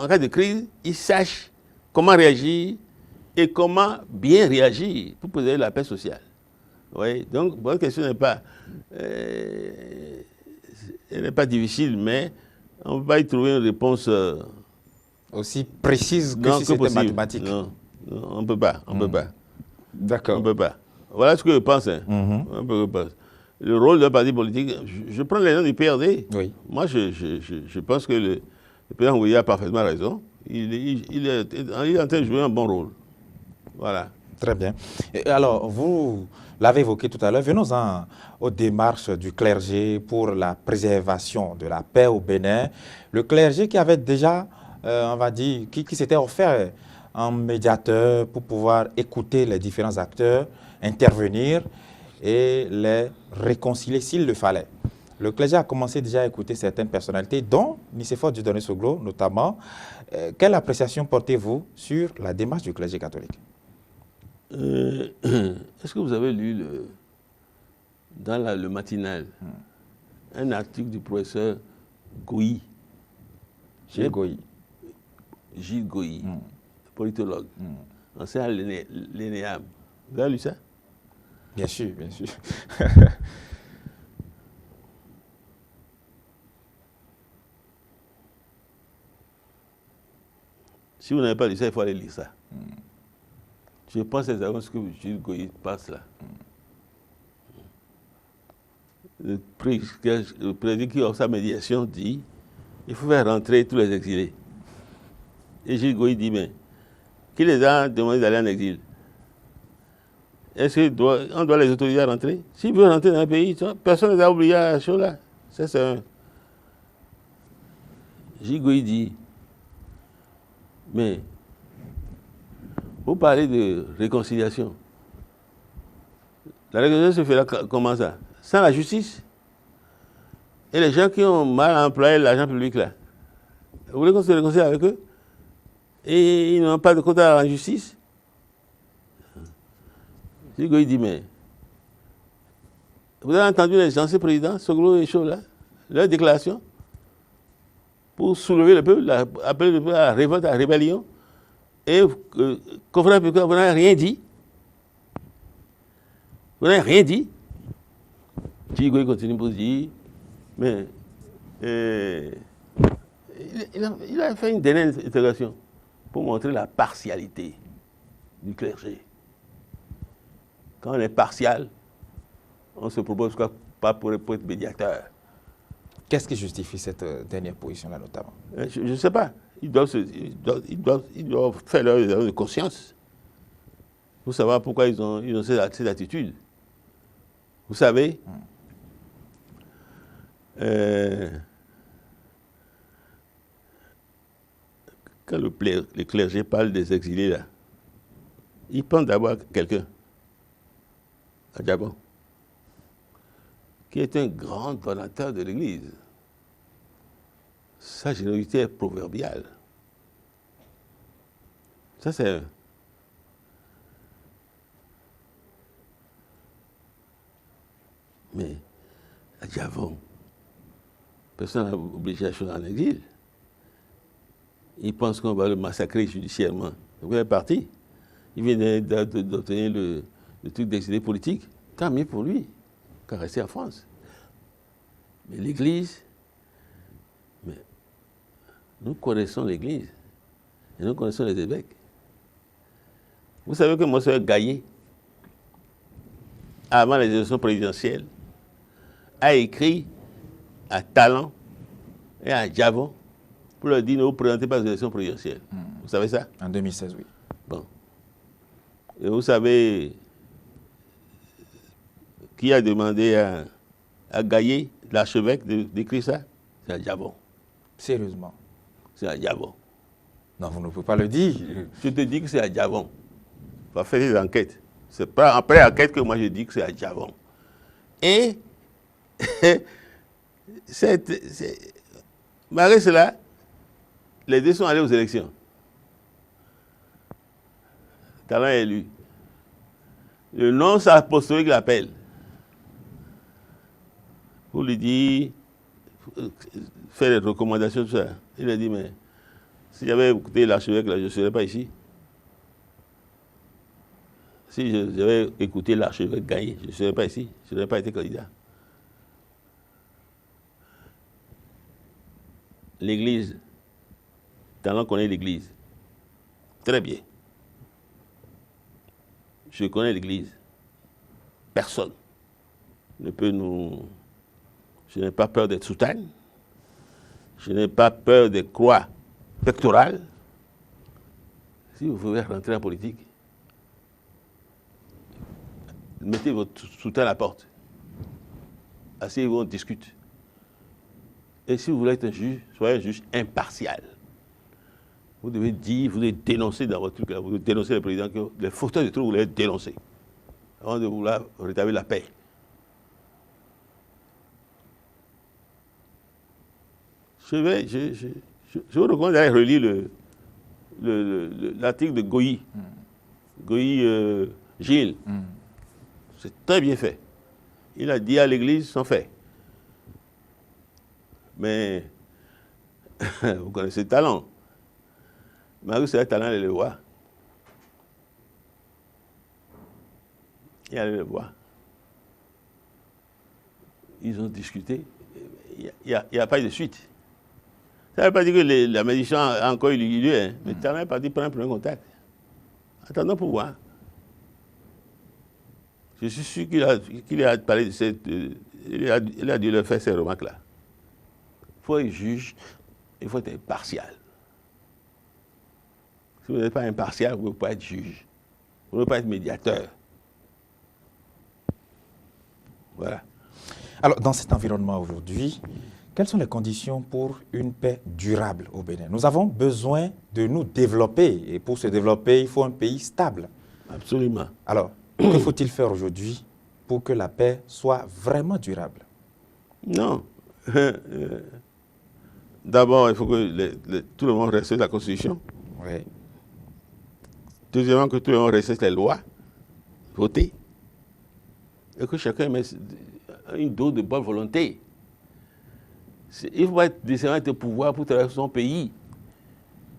cas de crise, ils sachent comment réagir et comment bien réagir pour préserver la paix sociale. Oui, donc, votre question n'est pas, elle n'est pas difficile, mais on ne peut pas y trouver une réponse aussi précise que si c'était mathématique. Non, on ne peut pas, on peut pas. D'accord. On ne peut pas. Voilà ce que je pense. Hein. Le rôle d'un parti politique, je prends les noms du PRD. Oui. Moi, je pense que le président Ouya a parfaitement raison. Il est en train de jouer un bon rôle. Voilà. Très bien. Et alors, vous l'avez évoqué tout à l'heure, venons-en aux démarches du clergé pour la préservation de la paix au Bénin. Le clergé qui avait déjà, on va dire, qui s'était offert un médiateur pour pouvoir écouter les différents acteurs, intervenir et les réconcilier s'il le fallait. Le clergé a commencé déjà à écouter certaines personnalités, dont Nicéphore Dieudonné Soglo notamment. Quelle appréciation portez-vous sur la démarche du clergé catholique? Est-ce que vous avez lu dans le matinal un article du professeur Goyi? Gilles Goyi. Gilles Goyi, politologue, ancien à l'ENEAM. Vous avez lu ça? Bien sûr, bien sûr. Si vous n'avez pas lu ça, il faut aller lire ça. Je pense exactement ce que Gilles Goyi passe là. Le président qui offre sa médiation dit il faut faire rentrer tous les exilés. Et Gilles Goyi dit mais qui les a demandé d'aller en exil? Est-ce qu'on doit les autoriser à rentrer? S'ils veulent rentrer dans un pays, personne ne les a obligés à ça là. Ça, c'est un... Gigoï dit, mais vous parlez de réconciliation. La réconciliation se fera comment ça? Sans la justice. Et les gens qui ont mal employé l'argent public là, vous voulez qu'on se réconcilie avec eux? Et ils n'ont pas de quota en justice? Gigoï dit, mais vous avez entendu les anciens présidents, Soglo et Chaud là, leur déclaration pour soulever le peuple, appeler le peuple à la révolte, à la rébellion. Et confrère, vous n'avez rien dit. Vous n'avez rien dit. Gigoï continue pour dire, mais il a fait une dernière interrogation pour montrer la partialité du clergé. Quand on est partial, on se propose quoi, pas pour être médiateur. Qu'est-ce qui justifie cette dernière position-là, notamment? Je ne sais pas. Ils doivent faire leur examen de conscience pour savoir pourquoi ils ont cette attitude. Vous savez, quand le clergé parle des exilés, là, ils pensent d'abord à quelqu'un, à Djabon, qui est un grand donateur de l'Église. Sa générosité est proverbiale. Ça, c'est... Mais à Djabon, personne n'a obligé à choisir en exil. Il pense qu'on va le massacrer judiciairement. Donc il est parti. Il vient d'obtenir le truc d'exilé politique. Tant mieux pour lui qu'à rester en France. Mais l'Église, nous connaissons l'Église et nous connaissons les évêques. Vous savez que Monseigneur Gaillet, avant les élections présidentielles, a écrit à Talon et à Djabon pour leur dire ne vous présentez pas aux élections présidentielles. Vous savez ça? En 2016, oui. Bon. Et vous savez qui a demandé à Gaillet, l'archevêque, d'écrire ça? C'est à Djabon. Sérieusement? C'est à Djabon. Non, vous ne pouvez pas le dire. Je te dis que c'est à Djabon. On va faire des enquêtes. C'est pas après enquête que moi je dis que c'est à Djabon. Et malgré cela, les deux sont allés aux élections. Talon est élu. Le nonce apostolique l'appelle pour lui dire, faire des recommandations, tout ça. Il a dit, mais si j'avais écouté l'archevêque, là, je ne serais pas ici. Si j'avais écouté l'archevêque Gaillet, je ne serais pas ici. Je n'aurais pas été candidat. L'Église, Talon connaît l'Église. Très bien. Je connais l'Église. Personne ne peut nous... Je n'ai pas peur d'être soutane. Je n'ai pas peur des croix pectorales. Si vous voulez rentrer en politique, mettez votre soutane à la porte. Asseyez-vous, on discute. Et si vous voulez être un juge, soyez un juge impartial. Vous devez dire, vous devez dénoncer dans votre truc, là, vous devez dénoncer le président, les fauteurs de trouble, vous devez dénoncer. Avant de vouloir rétablir la paix. Je vous recommande d'aller relire l'article de Goyi. Goyi Gilles. C'est très bien fait. Il a dit à l'Église son fait. Mais vous connaissez le talent. Marie, c'est le talent, elle le voit. Il allait le voir. Ils ont discuté. Il n'y a pas eu de suite. Ça ne veut pas dire que la médiation a encore eu lieu, hein, mais le talent est parti prendre un premier contact. Attendons pour voir. Je suis sûr qu'il a parlé de cette... il a dû leur faire ces remarques-là. Il faut être juge, il faut être impartial. Si vous n'êtes pas impartial, vous ne pouvez pas être juge. Vous ne pouvez pas être médiateur. Voilà. Alors, dans cet environnement aujourd'hui, quelles sont les conditions pour une paix durable au Bénin? Nous avons besoin de nous développer. Et pour se développer, il faut un pays stable. Absolument. Alors, que faut-il faire aujourd'hui pour que la paix soit vraiment durable? Non. D'abord, il faut que tout le monde respecte la Constitution. Oui. Deuxièmement, que tout le monde respecte les lois votées. Et que chacun mette une dose de bonne volonté. Il ne faut pas décemment être au pouvoir pour travailler son pays.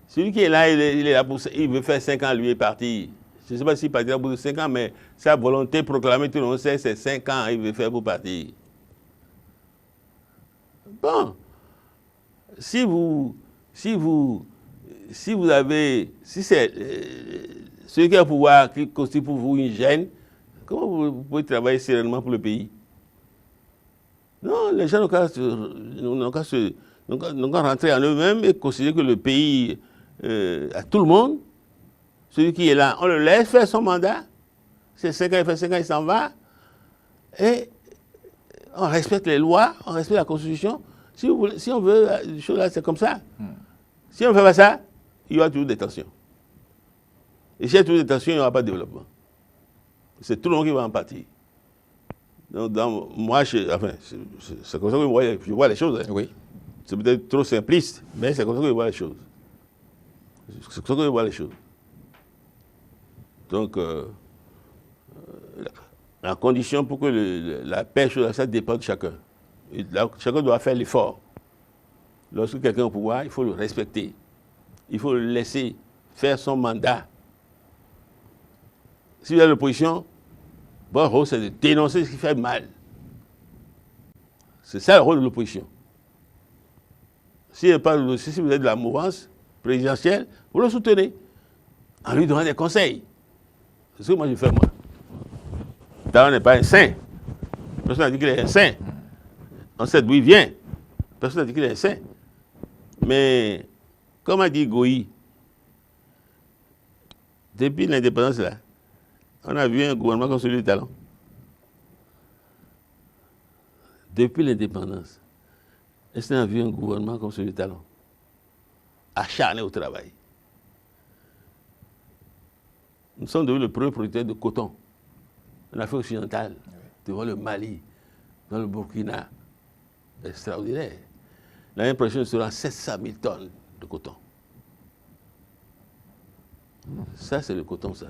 Celui qui est là, il est là pour, il veut faire 5 ans, lui est parti. Je ne sais pas s'il partira pour 5 ans, mais sa volonté proclamée, tout le monde sait, c'est 5 ans, il veut faire pour partir. Bon, si c'est celui qui a le pouvoir qui constitue pour vous une gêne, comment vous pouvez travailler sereinement pour le pays? Non, les gens n'ont qu'à rentrer en eux-mêmes et considérer que le pays, à tout le monde, celui qui est là, on le laisse faire son mandat. C'est 5 ans, il fait 5 ans, il s'en va. Et on respecte les lois, on respecte la Constitution. Si on veut, les choses là, c'est comme ça. Si on ne fait pas ça, il y aura toujours des tensions. Et s'il y a toujours des tensions, il n'y aura pas de développement. C'est tout le monde qui va en partir. Donc, moi, c'est comme ça que je vois les choses. Hein. Oui. C'est peut-être trop simpliste, mais c'est comme ça que je vois les choses. C'est comme ça que je vois les choses. Donc, la condition pour que la paix, ça dépend de chacun. Et là, chacun doit faire l'effort. Lorsque quelqu'un est au pouvoir, il faut le respecter. Il faut le laisser faire son mandat. Si vous avez l'opposition, votre rôle, c'est de dénoncer ce qui fait mal. C'est ça le rôle de l'opposition. Si vous êtes de la mouvance présidentielle, vous le soutenez en lui donnant des conseils. C'est ce que moi je fais, moi. Talon n'est pas un saint. Personne n'a dit qu'il est un saint. On sait d'où il vient. Personne n'a dit qu'il est un saint. Mais, comme a dit Goï, depuis l'indépendance, là, on a vu un gouvernement comme celui de Talon. Depuis l'indépendance, est-ce qu'on a vu un gouvernement comme celui de Talon? Acharné au travail. Nous sommes devenus le premier producteur de coton en Afrique occidentale, devant le Mali, dans le Burkina. Extraordinaire. L'année prochaine, nous serons 700 000 tonnes de coton. Ça, c'est le coton, ça.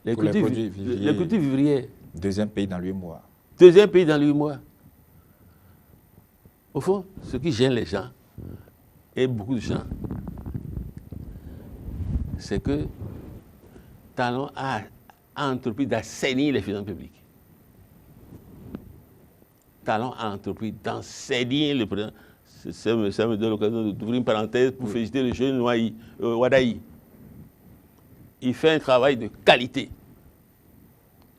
Les cultures vivriers. Deuxième pays dans 8 mois. Deuxième pays dans 8 mois. Au fond, ce qui gêne les gens, et beaucoup de gens, c'est que Talon a entrepris d'assainir les finances publiques. Talon a entrepris d'enseigner le président. Ça me donne l'occasion d'ouvrir une parenthèse pour féliciter le jeune Wadaï. Il fait un travail de qualité.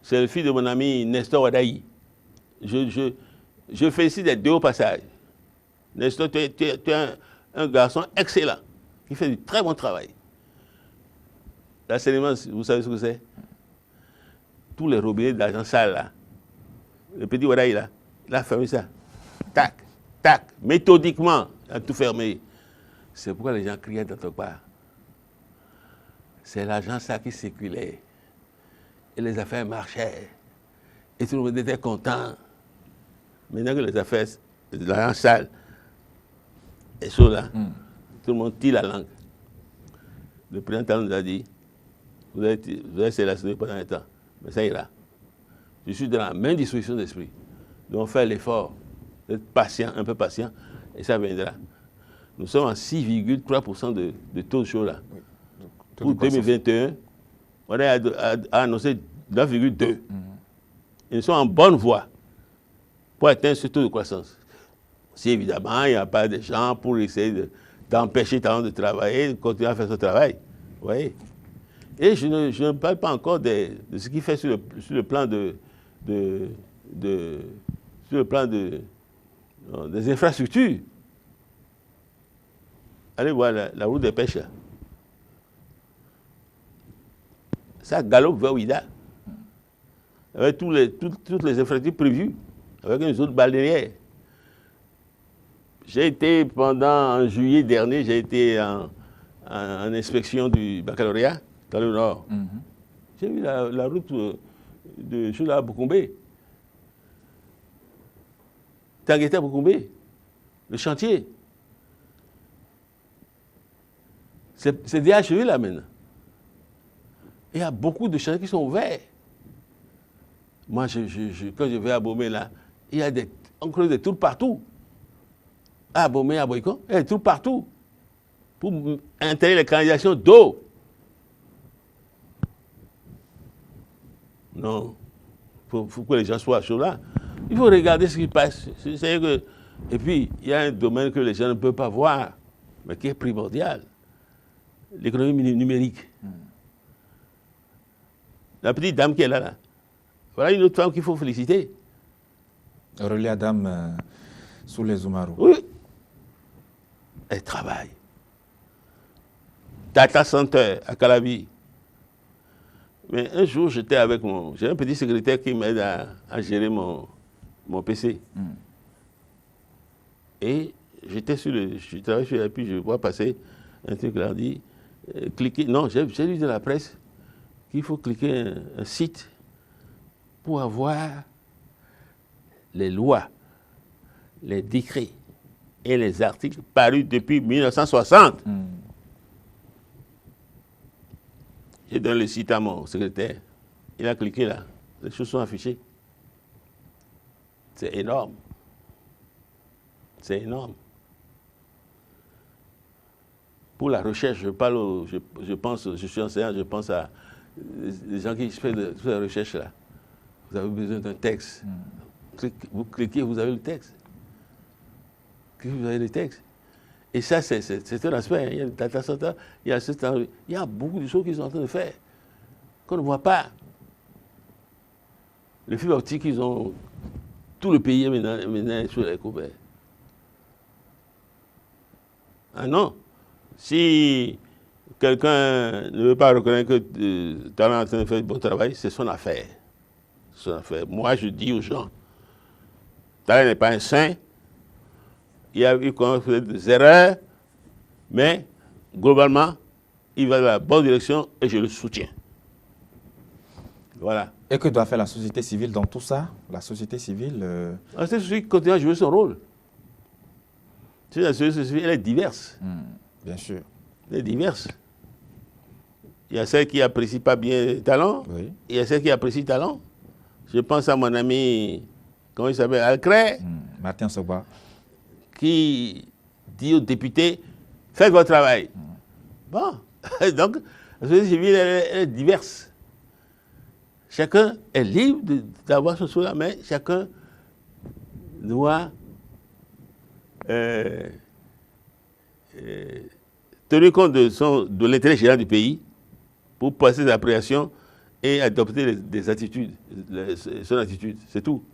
C'est le fils de mon ami Nestor Wadaï. Je félicite les deux au passage. Nestor, tu es un garçon excellent, qui fait du très bon travail. L'assainissement, vous savez ce que c'est? Tous les robinets de l'argent sale, là, le petit Wadaï, là, il a fermé ça. Tac, tac, méthodiquement, il a tout fermé. C'est pourquoi les gens criaient d'autre part. C'est l'argent ça qui circulait. Et les affaires marchaient. Et tout le monde était content. Maintenant que les affaires, l'argent sale, et choses là, tout le monde tire la langue. Le président Talon nous a dit, vous allez se lasser pendant un temps, mais ça ira. Je suis dans la même disposition d'esprit. Donc faire l'effort d'être patient, un peu patient, et ça viendra. Nous sommes à 6,3% de taux de chaud là. Oui. Pour 2021, on a annoncé 9,2. Et nous sommes en bonne voie pour atteindre ce taux de croissance. Si évidemment, il n'y a pas de gens pour essayer d'empêcher Talon de travailler, de continuer à faire ce travail. Vous voyez? Et je ne parle pas encore de ce qu'il fait sur le plan des infrastructures. Allez voir la route des pêches là. Ça galope vers Ouida. Avec toutes les infrastructures prévues. avec une zone balnéaire. J'ai été, en juillet dernier, j'ai été en inspection du baccalauréat dans le Nord. J'ai vu la route de Choula à Boukoumbe. Tangueta Boukoumbe, le chantier. C'est déjà achevé là maintenant. Il y a beaucoup de chantiers qui sont ouverts. Moi, quand je vais à Bomé là, il y a on creuse des tours partout. À Bomé, à Boycon, il y a des tours partout. Pour intégrer les canalisations d'eau. Non. Il faut que les gens soient chauds là. Il faut regarder ce qui passe. Et puis, il y a un domaine que les gens ne peuvent pas voir, mais qui est primordial. L'économie numérique. La petite dame qui est là. Voilà une autre femme qu'il faut féliciter. Aurélie Adam sous les Oumarou. Oui. Elle travaille. Data Center à Calabi. Mais un jour, j'étais avec j'ai un petit secrétaire qui m'aide à gérer mon PC. Et je travaille sur et puis je vois passer un truc là, dit, cliquez, non, j'ai lu dans la presse qu'il faut cliquer un site pour avoir les lois, les décrets et les articles parus depuis 1960. J'ai donné le site à mon secrétaire. Il a cliqué là. Les choses sont affichées. C'est énorme. C'est énorme. Pour la recherche, je pense, je suis enseignant, je pense à les gens qui font de la recherche là. Vous avez besoin d'un texte. Vous cliquez, vous avez le texte. Vous avez le texte. Et ça, c'est un aspect. Il y a le data center, il y a beaucoup de choses qu'ils sont en train de faire, qu'on ne voit pas. Le fibre optique, ils ont tout le pays maintenant sur les couverts. Ah non. Si quelqu'un ne veut pas reconnaître que Talent est en train de faire du bon travail, c'est son affaire. Son affaire. Moi, je dis aux gens, Talent n'est pas un saint. Il a eu des erreurs, mais globalement, il va dans la bonne direction et je le soutiens. Voilà. Et que doit faire la société civile dans tout ça? La société civile... La société civile continue à jouer son rôle. La société civile, elle est diverse. Bien sûr. Elle est diverse. Il y a celles qui n'apprécient pas bien Talent. Oui. Il y a celles qui apprécient Talent. Je pense à mon ami, comment il s'appelle, Alcré. Martin Soba. Qui dit aux députés, faites votre travail. Bon, donc, la société civile, elle est diverse. Chacun est libre d'avoir son sous la main, chacun doit tenir compte de l'intérêt général du pays pour passer ses appréciations et adopter des attitudes, son attitude, c'est tout.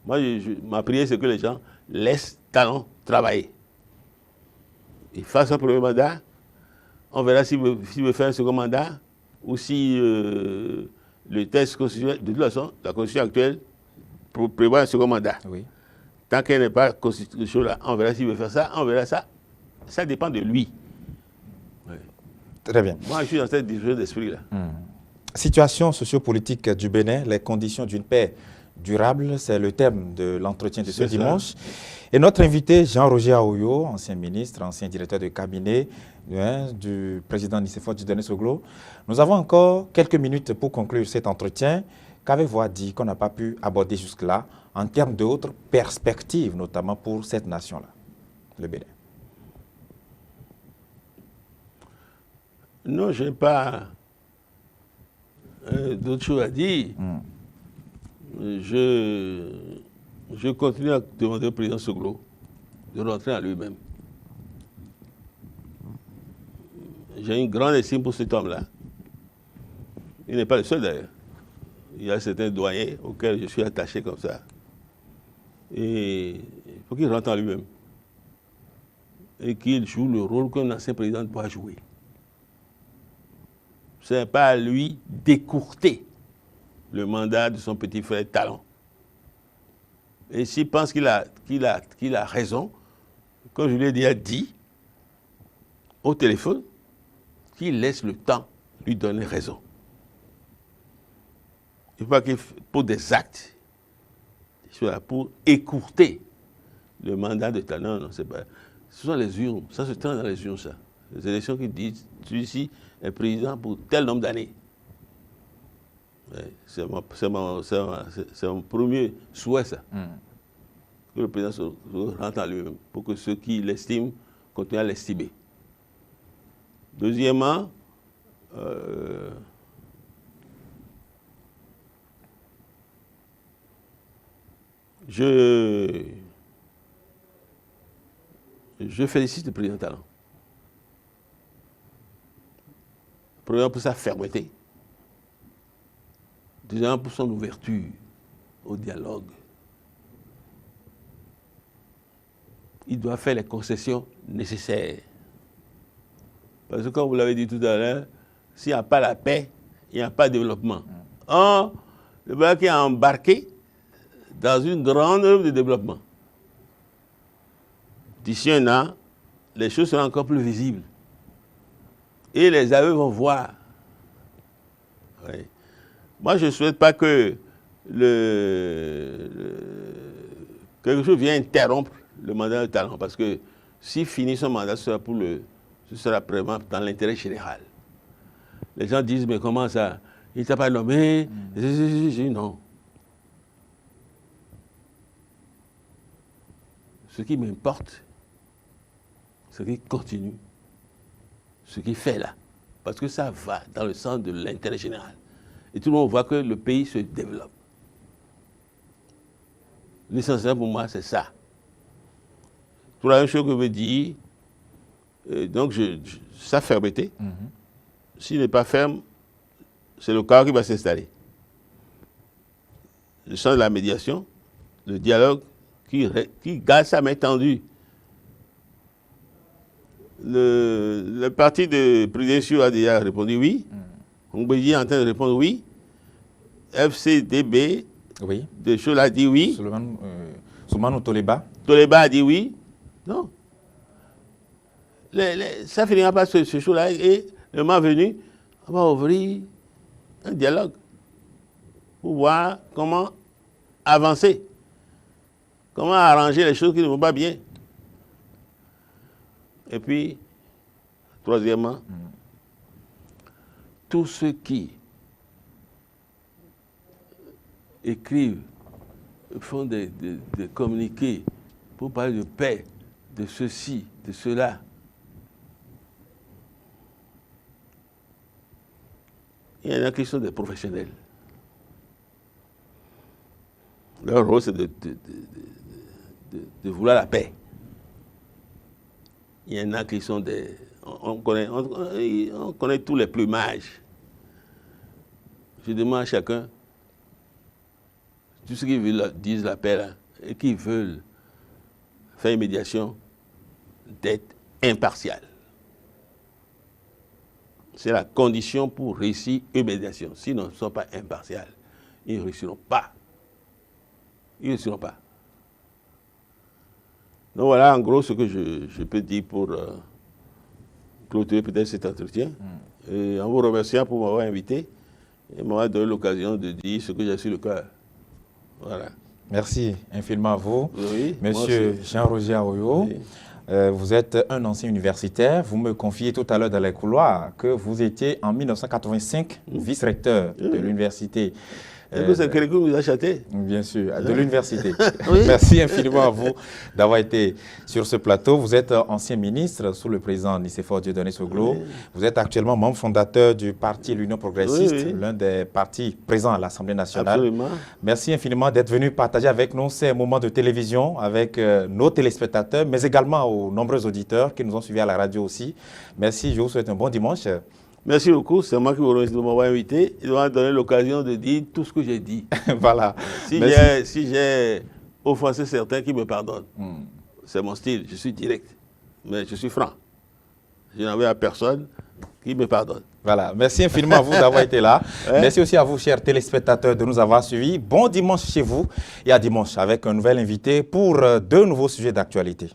Moi, ma prière, c'est que les gens laissent Talent travailler. Il fasse un premier mandat, on verra s'il veut faire un second mandat ou si le texte constitutionnel, de toute façon, la constitution actuelle prévoit un second mandat. Oui. Tant qu'elle n'est pas constitution là, on verra s'il veut faire ça, on verra ça. Ça dépend de lui. Oui. Très bien. Moi, je suis dans cette disposition d'esprit-là. Situation sociopolitique du Bénin, les conditions d'une paix durable, c'est le thème de l'entretien de ce dimanche. Et notre invité, Jean-Roger Aoyo, ancien ministre, ancien directeur de cabinet du président Nicéphore Dieudonné Soglo. Nous avons encore quelques minutes pour conclure cet entretien. Qu'avez-vous à dire qu'on n'a pas pu aborder jusque-là en termes d'autres perspectives, notamment pour cette nation-là, le Bénin? Non, je n'ai pas d'autres choses à dire. Je continue à demander au président Soglo de rentrer à lui-même. J'ai une grande estime pour cet homme-là. Il n'est pas le seul d'ailleurs. Il y a certains doyens auxquels je suis attaché comme ça. Et il faut qu'il rentre en lui-même. Et qu'il joue le rôle qu'un ancien président doit jouer. Ce n'est pas à lui d'écourter le mandat de son petit frère Talent. Et s'il pense qu'il a raison, comme je lui ai dit au téléphone, qu'il laisse le temps lui donner raison. Il ne faut pas qu'il pose des actes pour écourter le mandat de Talon. Non, c'est pas. Ce sont les urnes, ça se tient dans les urnes, ça. Les élections qui disent, celui-ci est président pour tel nombre d'années. C'est mon premier souhait, ça. Que le président se rentre à lui-même, pour que ceux qui l'estiment continuent à l'estimer. Deuxièmement, je félicite le président Talon. Premièrement pour sa fermeté. Deuxièmement pour son ouverture au dialogue. Il doit faire les concessions nécessaires. Parce que comme vous l'avez dit tout à l'heure, s'il n'y a pas la paix, il n'y a pas de développement. Or, le Blak est embarqué dans une grande œuvre de développement. D'ici un an, les choses seront encore plus visibles. Et les aveux vont voir. Oui. Moi, je ne souhaite pas que quelque chose vienne interrompre le mandat de Talon, parce que s'il finit son mandat, ce sera vraiment dans l'intérêt général. Les gens disent, mais comment ça? Il ne t'a pas nommé? Je dis non. Ce qui m'importe, c'est qu'il continue ce qu'il fait là. Parce que ça va dans le sens de l'intérêt général. Et tout le monde voit que le pays se développe. L'essentiel pour moi, c'est ça. Pour la même chose que je veux dire, donc sa fermeté, s'il n'est pas ferme, c'est le chaos qui va s'installer. Le sens de la médiation, le dialogue, qui garde sa main tendue. Le parti de Prudential a déjà répondu oui. Ngbeji est en train de répondre oui. FCDB Oui. de Chola a dit oui. Soumano Toleba. Toleba a dit oui. Non. Ça finira pas ce show-là et le moment venu, on va ouvrir un dialogue pour voir comment avancer, comment arranger les choses qui ne vont pas bien. Et puis, troisièmement, tous ceux qui écrivent, font des communiqués pour parler de paix, de ceci, de cela, il y en a qui sont des professionnels. Leur rôle, c'est de vouloir la paix. Il y en a qui sont des... On connaît tous les plumages. Je demande à chacun, tous ceux qui disent la paix là, et qui veulent faire une médiation, d'être impartial. C'est la condition pour réussir une médiation. S'ils ne sont pas impartiaux, ils ne réussiront pas. Ils ne réussiront pas. Donc voilà en gros ce que je peux dire pour clôturer peut-être cet entretien. Et en vous remerciant pour m'avoir invité et m'avoir donné l'occasion de dire ce que j'ai sur le cœur. Voilà. Merci infiniment à vous. Oui, Monsieur Jean-Roger Aoyo. Oui. Vous êtes un ancien universitaire. Vous me confiez tout à l'heure dans les couloirs que vous étiez en 1985 vice-recteur de l'université. C'est quelqu'un qui vous a châté? Bien sûr, de l'université. Oui. Merci infiniment à vous d'avoir été sur ce plateau. Vous êtes ancien ministre sous le président Nicéphore Dieudonné Soglo. Oui. Vous êtes actuellement membre fondateur du parti L'Union Progressiste, l'un des partis présents à l'Assemblée nationale. Absolument. Merci infiniment d'être venu partager avec nous ces moments de télévision avec nos téléspectateurs, mais également aux nombreux auditeurs qui nous ont suivis à la radio aussi. Merci, je vous souhaite un bon dimanche. Merci beaucoup, c'est moi qui vous remercie de m'avoir invité et de m'avoir donné l'occasion de dire tout ce que j'ai dit. Voilà. Si j'ai offensé certains, qui me pardonnent. C'est mon style, je suis direct, mais je suis franc. Je n'en veux à personne qui me pardonne. Voilà, merci infiniment à vous d'avoir été là. Merci aussi à vous, chers téléspectateurs, de nous avoir suivis. Bon dimanche chez vous et à dimanche avec un nouvel invité pour de nouveaux sujets d'actualité.